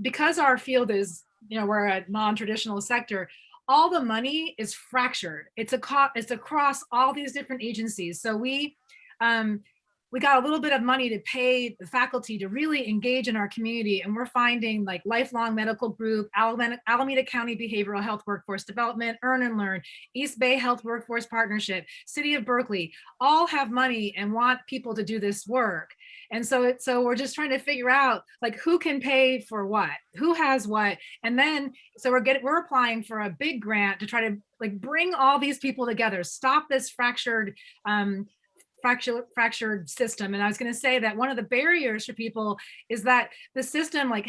because our field is, we're a non-traditional sector, all the money is fractured. It's across all these different agencies. So we got a little bit of money to pay the faculty to really engage in our community. And we're finding like Lifelong Medical Group, Alameda County Behavioral Health Workforce Development, Earn and Learn, East Bay Health Workforce Partnership, City of Berkeley, all have money and want people to do this work. And so we're just trying to figure out like who can pay for what, who has what. And then, so we're applying for a big grant to try to like bring all these people together, stop this fractured system. And I was going to say that one of the barriers for people is that the system, like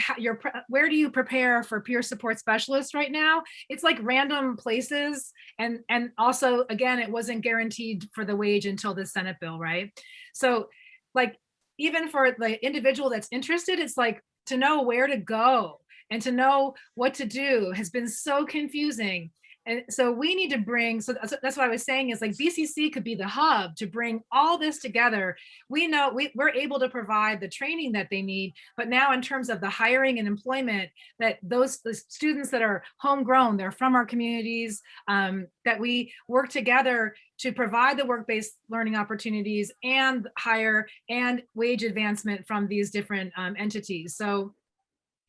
where do you prepare for peer support specialists right now? It's like random places. And also, again, it wasn't guaranteed for the wage until the Senate bill, right? So like, even for the individual that's interested, it's like to know where to go and to know what to do has been so confusing. And so we need to bring, so that's what I was saying is like BCC could be the hub to bring all this together. We know we're able to provide the training that they need, but now in terms of the hiring and employment, that the students that are homegrown, they're from our communities, that we work together to provide the work-based learning opportunities and hire and wage advancement from these different entities. So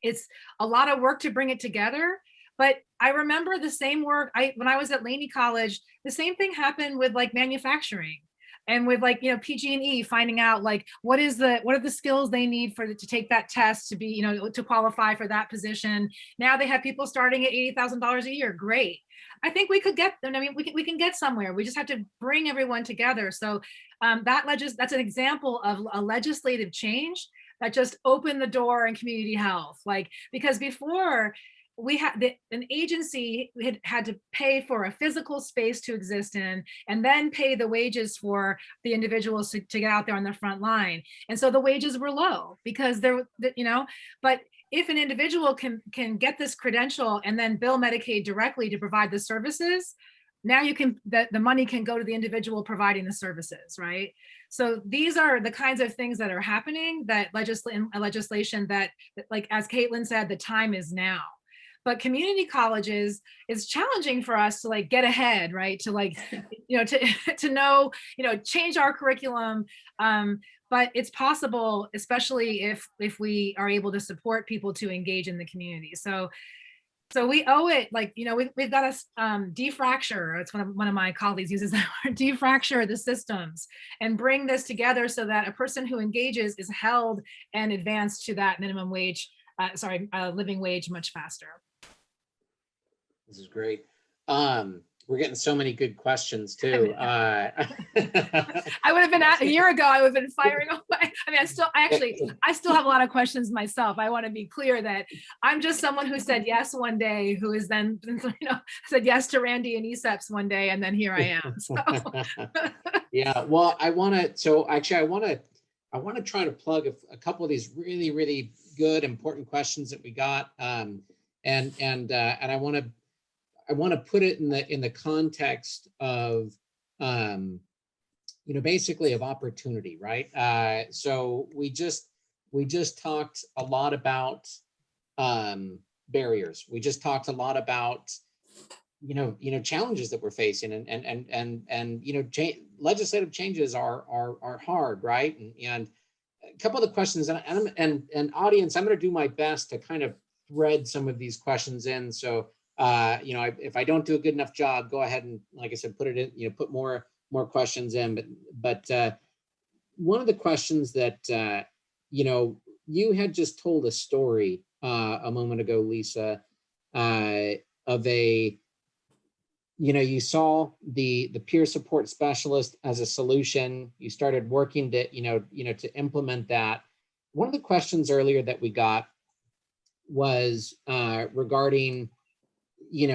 it's a lot of work to bring it together. But I remember the same work when I was at Laney College, the same thing happened with like manufacturing. And with like, PG&E finding out like what are the skills they need to take that test to be, to qualify for that position. Now they have people starting at $80,000 a year. Great. I think we could get, we can get somewhere. We just have to bring everyone together. So that's an example of a legislative change that just opened the door in community health. Like, because before, we had an agency had to pay for a physical space to exist in, and then pay the wages for the individuals to get out there on the front line. And so the wages were low because but if an individual can get this credential and then bill Medicaid directly to provide the services, now the money can go to the individual providing the services, right? So these are the kinds of things that are happening, that legislation that, like, as Caitlin said, the time is now. But community colleges is challenging for us to like get ahead, right? To like, to know, change our curriculum. But it's possible, especially if we are able to support people to engage in the community. So we owe it, like, we've got to defracture. It's one of my colleagues uses that word, defracture the systems and bring this together so that a person who engages is held and advanced to that minimum wage, living wage much faster. This is great. We're getting so many good questions too. I would have been a year ago, I would have been firing away. I mean, I still have a lot of questions myself. I want to be clear that I'm just someone who said yes one day, who is then, said yes to Randy and ESEPs one day, and then here I am. So. Yeah, well, I want to try to plug a couple of these really, really good, important questions that we got. And I want to put it in the context of, basically of opportunity, right? So we just talked a lot about barriers. We just talked a lot about, challenges that we're facing, and legislative changes are hard, right? And a couple of the questions, and audience, I'm going to do my best to kind of thread some of these questions in. So, if I don't do a good enough job, go ahead and, like I said, put it in, put more questions in. But one of the questions that, you had just told a story a moment ago, Lisa, of a, you saw the peer support specialist as a solution. You started working to, to implement that. One of the questions earlier that we got was regarding,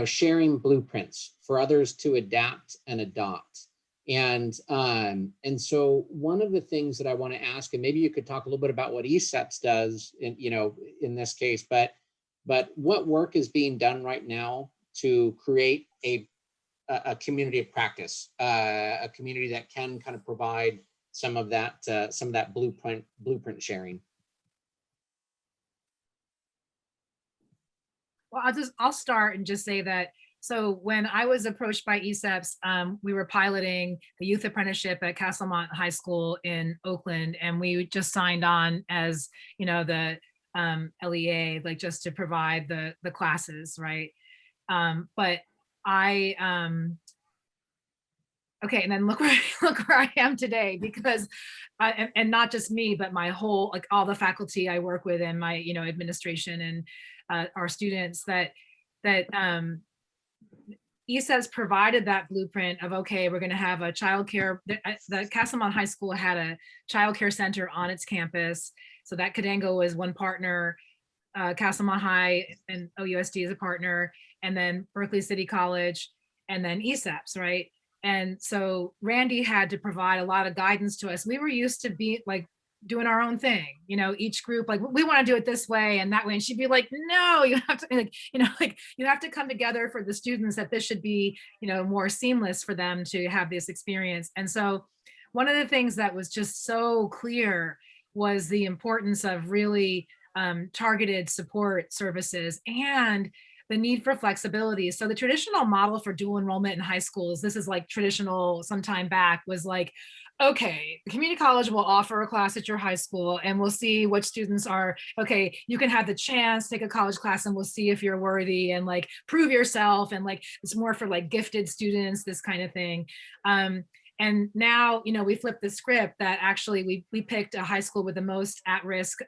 sharing blueprints for others to adapt and adopt. And so one of the things that I want to ask, and maybe you could talk a little bit about what ESEPs does in this case, but what work is being done right now to create a community of practice, a community that can kind of provide some of that blueprint sharing. Well, I'll start and just say that, so when I was approached by ESEPs, we were piloting the youth apprenticeship at Castlemont High School in Oakland, and we just signed on as, the LEA, like just to provide the classes, right? But okay, and then look where I am today, because and not just me, but my whole, like, all the faculty I work with and my administration and our students, that ESEPs provided that blueprint of, okay, we're going to have a childcare. The Castlemont High School had a childcare center on its campus, so that Cadango was one partner, Castlemont High and OUSD is a partner, and then Berkeley City College, and then ESEPs, right? And so Randy had to provide a lot of guidance to us. We were used to be like doing our own thing, each group, like, we want to do it this way and that way. And she'd be like, no, you have to, you have to come together for the students, that this should be, more seamless for them to have this experience. And so one of the things that was just so clear was the importance of really targeted support services and the need for flexibility. So the traditional model for dual enrollment in high schools, this is like traditional some time back, was like, okay, the community college will offer a class at your high school and we'll see what students are, okay, you can have the chance to take a college class and we'll see if you're worthy and like prove yourself. And like, it's more for like gifted students, this kind of thing. And now, we flipped the script that actually we picked a high school with the most at-risk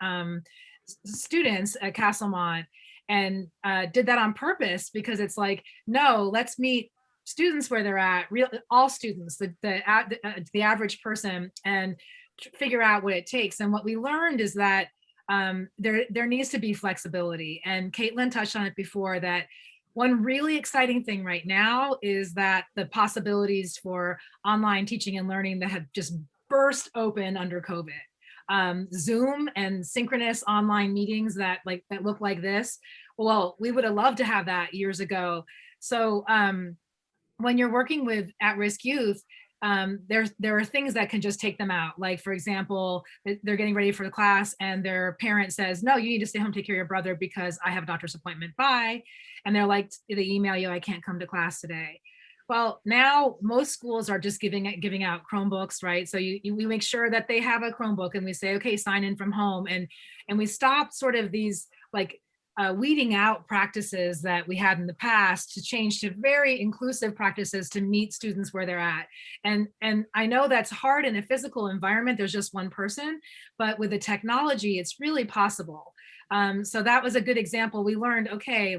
students at Castlemont, and did that on purpose, because it's like, no, let's meet students where they're at, all students, the average person, and figure out what it takes. And what we learned is that there needs to be flexibility. And Caitlin touched on it before, that one really exciting thing right now is that the possibilities for online teaching and learning that have just burst open under COVID. Zoom and synchronous online meetings that look like this. Well, we would have loved to have that years ago. So when you're working with at-risk youth, there are things that can just take them out. Like, for example, they're getting ready for the class and their parent says, no, you need to stay home, take care of your brother because I have a doctor's appointment, bye. And they're like, they email you, I can't come to class today. Well, now most schools are just giving out Chromebooks, right? So we make sure that they have a Chromebook, and we say, okay, sign in from home. And we stop sort of these weeding out practices that we had in the past to change to very inclusive practices to meet students where they're at. And I know that's hard in a physical environment. There's just one person, but with the technology, it's really possible. So that was a good example. We learned, okay,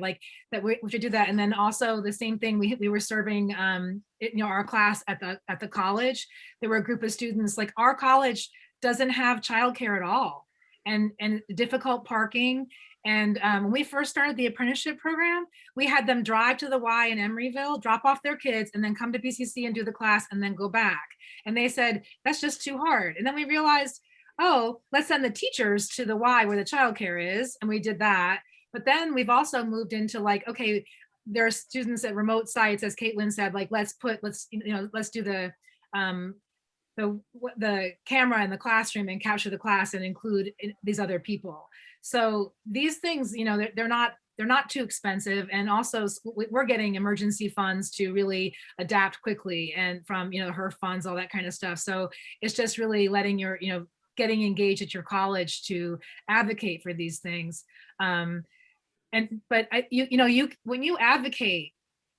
that we should do that. And then also the same thing, we were serving, our class at the college. There were a group of students, like our college doesn't have childcare at all, and difficult parking. And when we first started the apprenticeship program, we had them drive to the Y in Emeryville, drop off their kids, and then come to BCC and do the class and then go back. And they said, that's just too hard. And then we realized, oh, let's send the teachers to the Y where the childcare is. And we did that. But then we've also moved into okay, there are students at remote sites, as Caitlin said, let's do the camera in the classroom and capture the class and include these other people. So these things, they're not too expensive. And also we're getting emergency funds to really adapt quickly, and from, her funds, all that kind of stuff. So it's just really letting getting engaged at your college to advocate for these things. But when you advocate,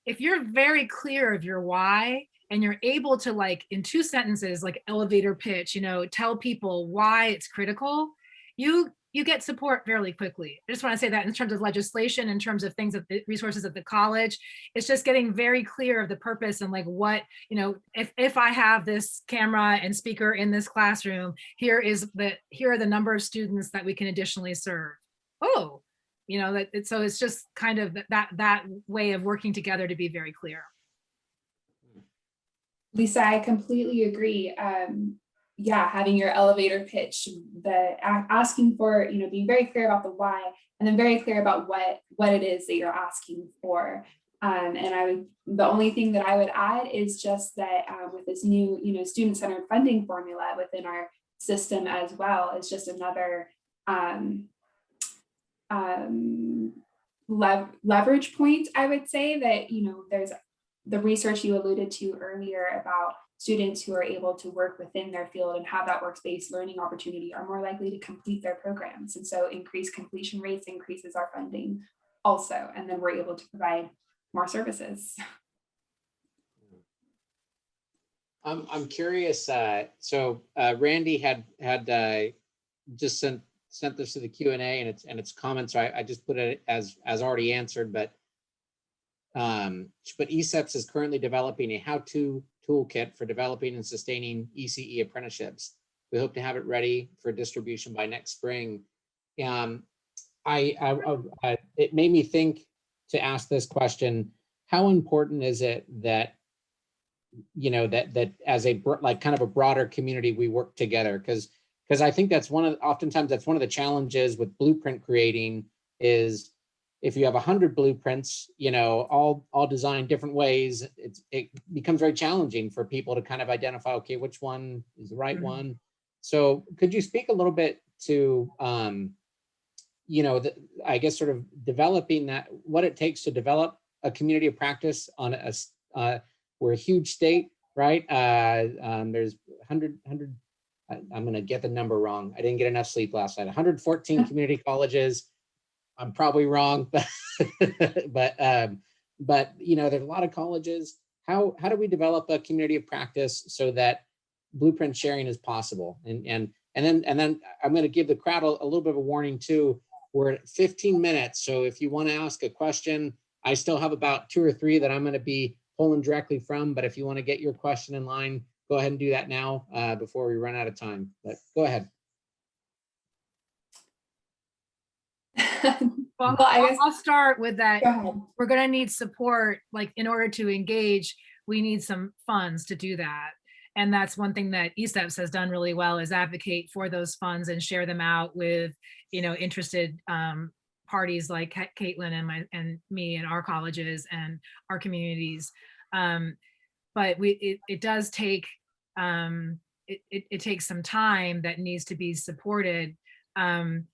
if you're very clear of your why, and you're able to in 2 sentences, elevator pitch, tell people why it's critical, you get support fairly quickly. I just want to say that in terms of legislation, in terms of things, resources at the college, it's just getting very clear of the purpose and what, if I have this camera and speaker in this classroom, here are the number of students that we can additionally serve. Oh, so it's just kind of that way of working together to be very clear. Lisa, I completely agree. Yeah, having your elevator pitch, asking for, being very clear about the why, and then very clear about what it is that you're asking for. And the only thing that I would add is just that with this new, student-centered funding formula within our system as well, is just another leverage point, I would say, that, there's the research you alluded to earlier about students who are able to work within their field and have that workspace learning opportunity are more likely to complete their programs. And so increased completion rates increases our funding also, and then we're able to provide more services. I'm curious. So Randy had just sent this to the Q&A and its comments. So I just put it as already answered, but ESEPS is currently developing a how-to toolkit for developing and sustaining ECE apprenticeships. We hope to have it ready for distribution by next spring. It made me think to ask this question: how important is it that that as a kind of a broader community we work together? Because I think oftentimes that's one of the challenges with blueprint creating is, if you have 100 blueprints, all designed different ways, it becomes very challenging for people to kind of identify, okay, which one is the right one. So could you speak a little bit to, I guess sort of developing that, what it takes to develop a community of practice on we're a huge state, right? There's 100, I'm going to get the number wrong. I didn't get enough sleep last night. 114 community colleges. I'm probably wrong, but there's a lot of colleges. how do we develop a community of practice so that blueprint sharing is possible? And then I'm going to give the crowd a little bit of a warning too. We're at 15 minutes, so if you want to ask a question, I still have about 2 or 3 that I'm going to be pulling directly from. But if you want to get your question in line, go ahead and do that now before we run out of time. But go ahead. Well, I guess I'll start with that. go ahead. We're going to need support, like in order to engage, we need some funds to do that. And that's one thing that ESEPS has done really well, is advocate for those funds and share them out with, interested parties like Caitlin and me and our colleges and our communities. But it does take, it takes some time that needs to be supported. And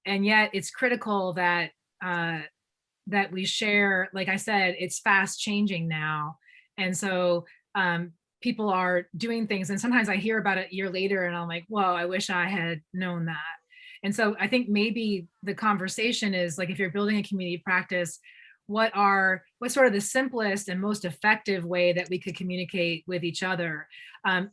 yet it's critical that that we share. Like I said, it's fast changing now. And so people are doing things, and sometimes I hear about it a year later and I'm like, whoa, I wish I had known that. And so I think maybe the conversation is like, if you're building a community practice, what's sort of the simplest and most effective way that we could communicate with each other?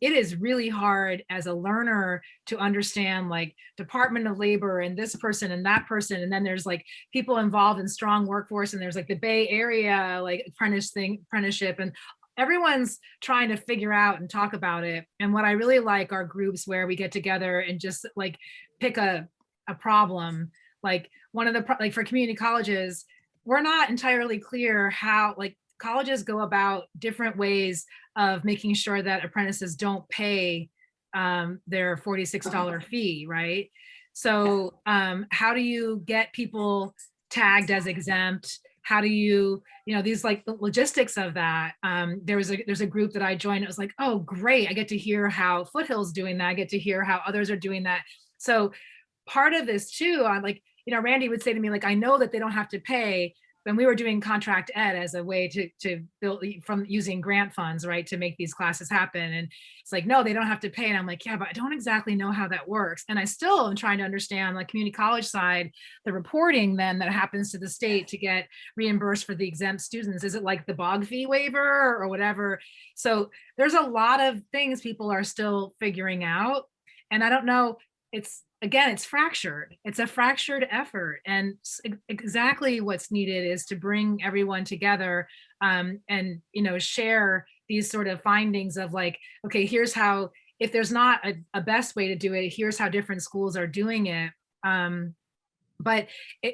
It is really hard as a learner to understand like Department of Labor and this person and that person. And then there's like people involved in strong workforce, and there's like the Bay Area, like apprenticeship, and everyone's trying to figure out and talk about it. And what I really like are groups where we get together and just like pick a problem. Like one of the, like for community colleges, we're not entirely clear how, like, colleges go about different ways of making sure that apprentices don't pay their $46 fee, right? So how do you get people tagged as exempt? How do you, these like the logistics of that. There's a group that I joined. It was like, oh, great. I get to hear how Foothill's doing that. I get to hear how others are doing that. So part of this too, I'm like, Randy would say to me, like, I know that they don't have to pay. When we were doing contract ed as a way to build from using grant funds, right, to make these classes happen. And it's like, no, they don't have to pay. And I'm like, yeah, but I don't exactly know how that works. And I still am trying to understand, like, community college side, the reporting then that happens to the state to get reimbursed for the exempt students. Is it like the bog fee waiver or whatever? So there's a lot of things people are still figuring out. And I don't know, it's fractured. It's a fractured effort. And exactly what's needed is to bring everyone together and, share these sort of findings of like, okay, here's how, if there's not a best way to do it, here's how different schools are doing it. But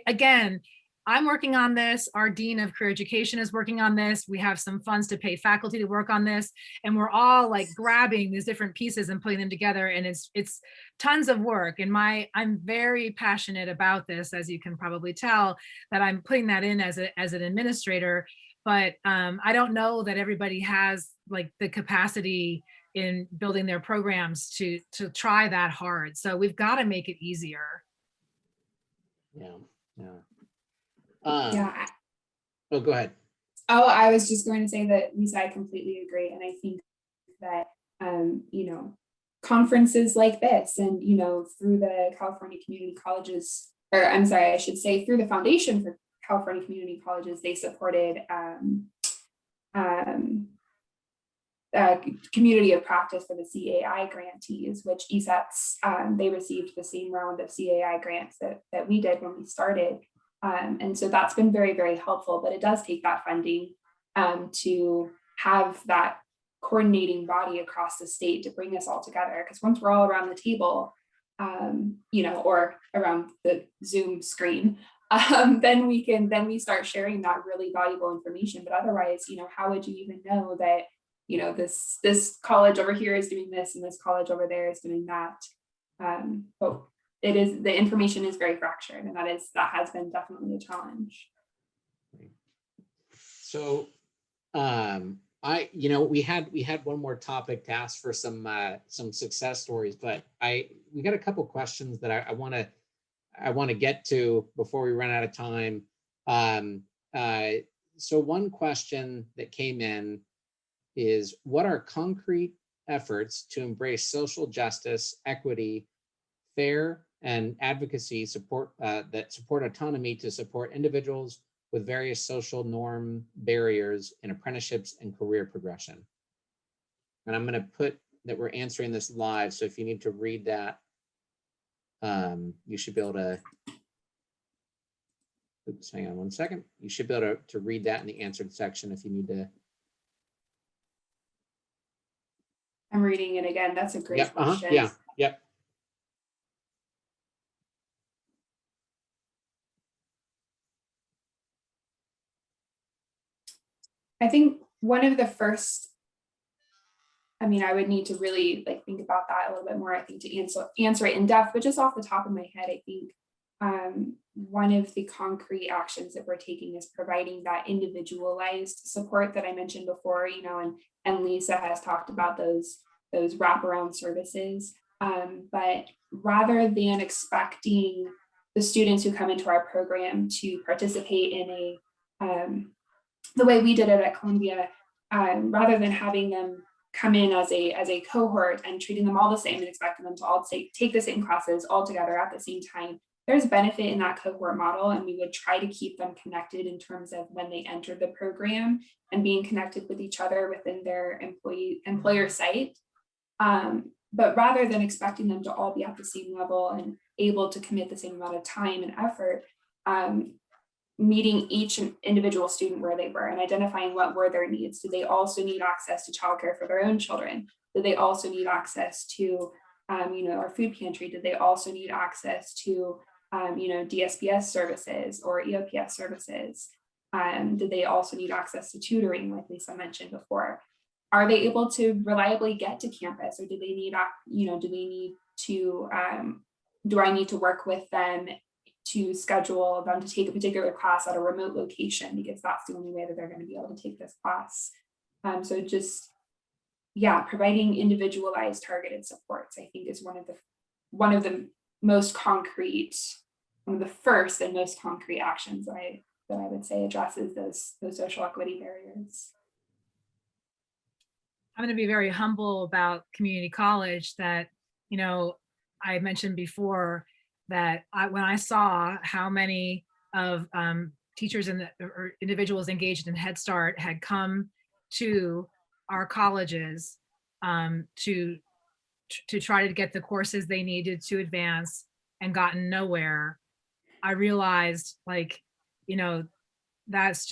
again, I'm working on this. Our Dean of Career Education is working on this. We have some funds to pay faculty to work on this. And we're all like grabbing these different pieces and putting them together. And it's tons of work. And I'm very passionate about this, as you can probably tell, that I'm putting that in as an administrator. But I don't know that everybody has like the capacity in building their programs to try that hard. So we've got to make it easier. Yeah. Yeah. Oh, go ahead. Oh, I was just going to say that, Lisa, I completely agree. And I think that, conferences like this and, through the California Community Colleges, or I'm sorry, I should say through the Foundation for California Community Colleges, they supported community of practice for the CAI grantees, which ESEPS, they received the same round of CAI grants that we did when we started. And so that's been very, very helpful, but it does take that funding to have that coordinating body across the state to bring us all together. Because once we're all around the table, or around the Zoom screen, then we start sharing that really valuable information. But otherwise, how would you even know that, this college over here is doing this and this college over there is doing that? But the information is very fractured, and that has been definitely a challenge. So we had one more topic to ask for some success stories, but we got a couple questions that I want to get to before we run out of time. So one question that came in is, what are concrete efforts to embrace social justice, equity, fair and advocacy support that support autonomy to support individuals with various social norm barriers in apprenticeships and career progression. And I'm going to put that we're answering this live. So if you need to read that, you should be able to, oops, hang on one second. You should be able to read that in the answered section if you need to. I'm reading it again. That's a great question. Yeah, yep. I think one of the first, I mean, I would need to really like think about that a little bit more, I think, to answer it in depth, but just off the top of my head, I think one of the concrete actions that we're taking is providing that individualized support that I mentioned before, you know, and Lisa has talked about those wraparound services. But rather than expecting the students who come into our program to participate in the way we did it at Columbia, rather than having them come in as a cohort and treating them all the same and expecting them to all take the same classes all together at the same time, there's benefit in that cohort model, and we would try to keep them connected in terms of when they enter the program and being connected with each other within their employer site. But rather than expecting them to all be at the same level and able to commit the same amount of time and effort, meeting each individual student where they were and identifying what were their needs. Did they also need access to childcare for their own children? Did they also need access to, you know, our food pantry? Did they also need access to, you know, DSPS services or EOPS services? Did they also need access to tutoring, like Lisa mentioned before? Are they able to reliably get to campus, or do they need, you know, do they need to, do I need to work with them to schedule them to take a particular class at a remote location, because that's the only way that they're going to be able to take this class. So just, yeah, providing individualized targeted supports, I think, is one of the most concrete, one of the first and most concrete actions that I would say addresses those social equity barriers. I'm going to be very humble about community college that, you know, I mentioned before that when I saw how many of teachers or individuals engaged in Head Start had come to our colleges to try to get the courses they needed to advance and gotten nowhere, I realized, like, you know, that's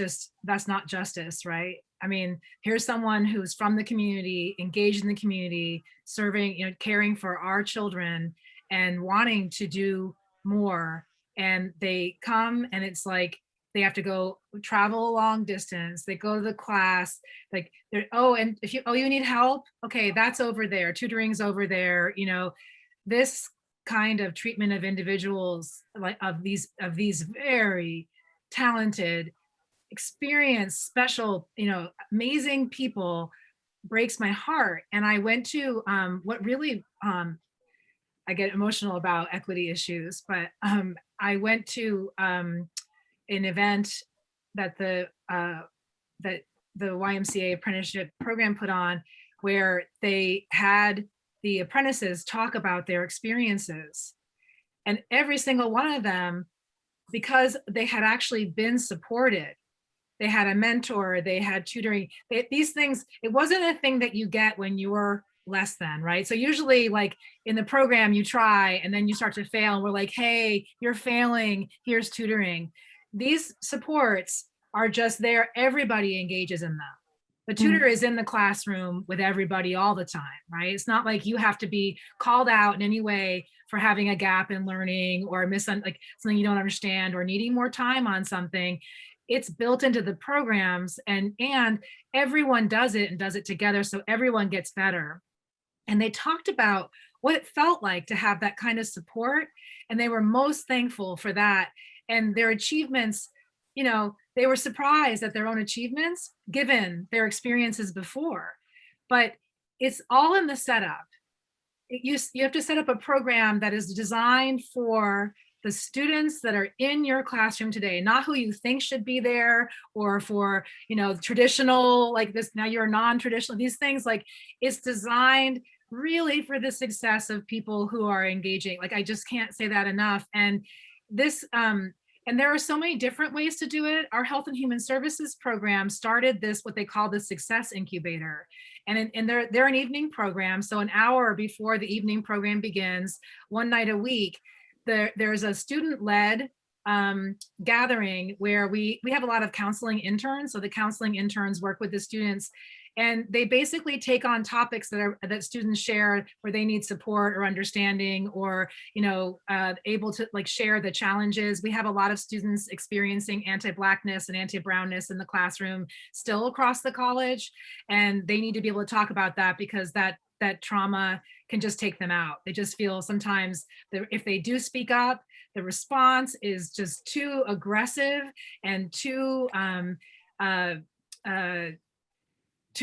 not justice, right? I mean, here's someone who's from the community, engaged in the community, serving, you know, caring for our children and wanting to do more. And they come and it's like, they have to go travel a long distance. They go to the class, like, and if you need help, okay, that's over there. Tutoring's over there. You know, this kind of treatment of individuals, like of these very talented, experienced, special, you know, amazing people, breaks my heart. And I went to what really, I get emotional about equity issues, but I went to an event that the YMCA apprenticeship program put on, where they had the apprentices talk about their experiences. And every single one of them, because they had actually been supported, they had a mentor, they had tutoring, these things, it wasn't a thing that you get when you were less than, right? So usually, like in the program, you try and then you start to fail and we're like, hey, you're failing, here's tutoring. These supports are just there, everybody engages in them. The tutor is in the classroom with everybody all the time, right? It's not like you have to be called out in any way for having a gap in learning or like something you don't understand or needing more time on something. It's built into the programs, and everyone does it and does it together, so everyone gets better. And they talked about what it felt like to have that kind of support, and they were most thankful for that. And their achievements, you know, they were surprised at their own achievements given their experiences before. But it's all in the setup. You have to set up a program that is designed for the students that are in your classroom today, not who you think should be there, or for, you know, traditional, like this, now you're non-traditional, these things, like it's designed really for the success of people who are engaging. Like, I just can't say that enough. And this, And there are so many different ways to do it. Our Health and Human Services program started this, what they call the Success Incubator. And they're an evening program. So an hour before the evening program begins, one night a week, there's a student-led gathering where we have a lot of counseling interns. So the counseling interns work with the students, and they basically take on topics that students share where they need support or understanding, or able to like share the challenges. We have a lot of students experiencing anti-Blackness and anti-brownness in the classroom still across the college, and they need to be able to talk about that, because that trauma can just take them out. They just feel sometimes that if they do speak up, the response is just too aggressive and too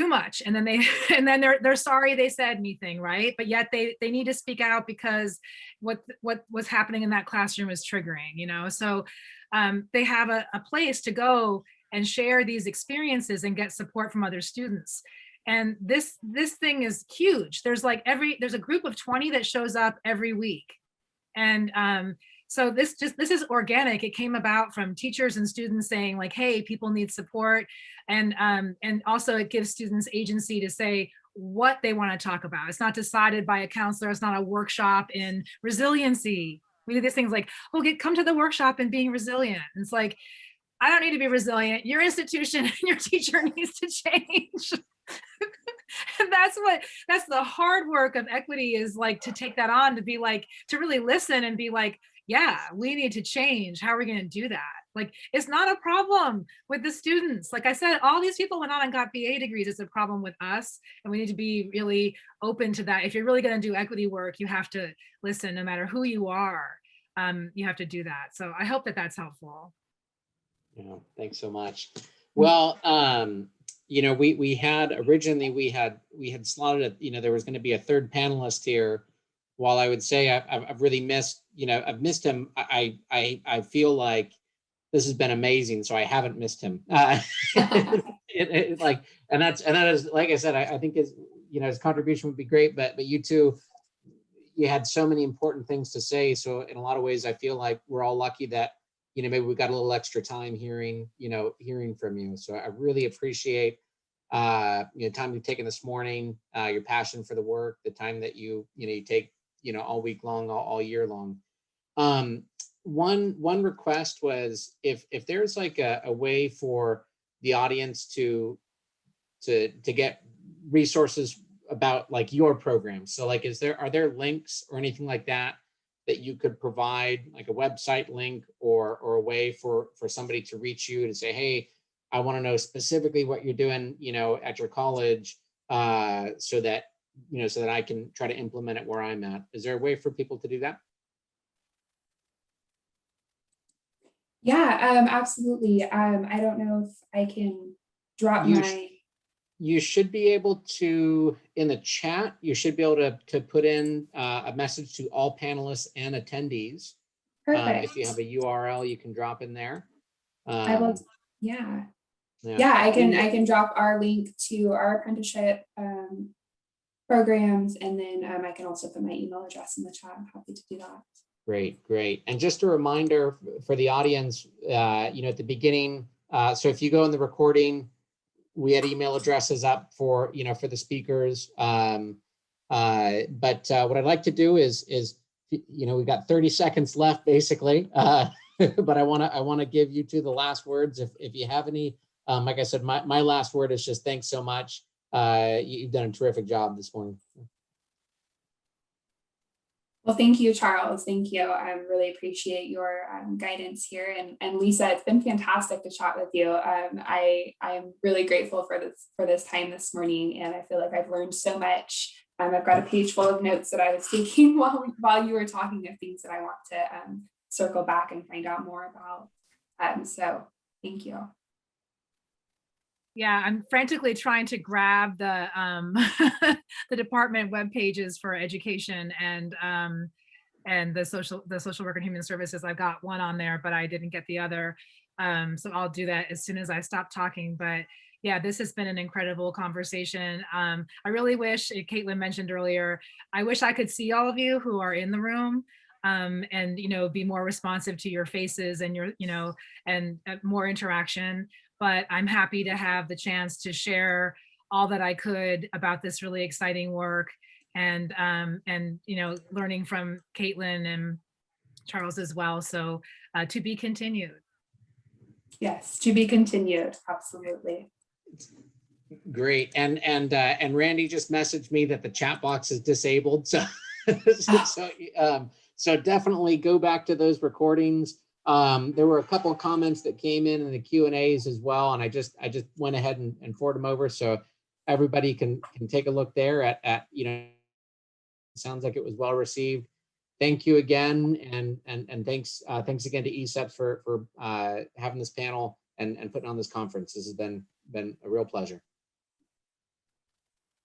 much, and then they're sorry they said anything, right? But yet they need to speak out because what was happening in that classroom is triggering, so they have a place to go and share these experiences and get support from other students. And this thing is huge. There's a group of 20 that shows up every week, and so this is organic. It came about from teachers and students saying like, hey, people need support. And also it gives students agency to say what they want to talk about. It's not decided by a counselor. It's not a workshop in resiliency. We do these things like, oh, come to the workshop in being resilient. And it's like, I don't need to be resilient. Your institution and your teacher needs to change. And that's the hard work of equity, is like to take that on, to be like, to really listen and be like, yeah, we need to change. How are we going to do that? Like, it's not a problem with the students. Like I said, all these people went on and got BA degrees. It's a problem with us. And we need to be really open to that. If you're really going to do equity work, you have to listen, no matter who you are. You have to do that. So I hope that that's helpful. Yeah, thanks so much. Well, we had originally, we had slotted it, there was going to be a third panelist here. While I would say I've really missed, I've missed him. I feel like this has been amazing, so I haven't missed him. And that is, like I said, I think his contribution would be great, but you two, you had so many important things to say. So in a lot of ways, I feel like we're all lucky that, maybe we got a little extra time hearing from you. So I really appreciate, time you've taken this morning, your passion for the work, the time that you take, all week long, all year long. One request was if there's like a way for the audience to get resources about like your program. So like, are there links or anything like that you could provide, like a website link or a way for somebody to reach you to say, hey, I want to know specifically what you're doing, at your college, so that I can try to implement it where I'm at. Is there a way for people to do that? Yeah, absolutely. I don't know if I can drop You should be able to, in the chat, you should be able to put in a message to all panelists and attendees. Perfect. If you have a URL, you can drop in there. I will. Yeah. I can drop our link to our apprenticeship programs, and then I can also put my email address in the chat. I'm happy to do that. Great. And just a reminder for the audience, at the beginning, so if you go in the recording, we had email addresses up for the speakers. But what I'd like to do is we've got 30 seconds left basically. But I want to give you two the last words. If you have any, like I said, my last word is just thanks so much. You've done a terrific job this morning. Well, thank you, Charles. Thank you. I really appreciate your guidance here. And Lisa, it's been fantastic to chat with you. I am really grateful for this time this morning, and I feel like I've learned so much. I've got a page full of notes that I was taking while you were talking, of things that I want to circle back and find out more about. So thank you. Yeah, I'm frantically trying to grab the the department web pages for education and the social work and human services. I've got one on there, but I didn't get the other. So I'll do that as soon as I stop talking. But yeah, this has been an incredible conversation. I really wish, Caitlin mentioned earlier, I wish I could see all of you who are in the room. and, you know, be more responsive to your faces and your, you know, and more interaction. But I'm happy to have the chance to share all that I could about this really exciting work, and you know, learning from Caitlin and Charles as well. So to be continued. Yes, to be continued. Absolutely. Great. And Randy just messaged me that the chat box is disabled. So so definitely go back to those recordings. There were a couple of comments that came in the Q&As as well, and I just went ahead and forwarded them over so everybody can take a look there at you know, sounds like it was well received. Thank you again, and thanks again to ESEPS for having this panel and putting on this conference. This has been a real pleasure.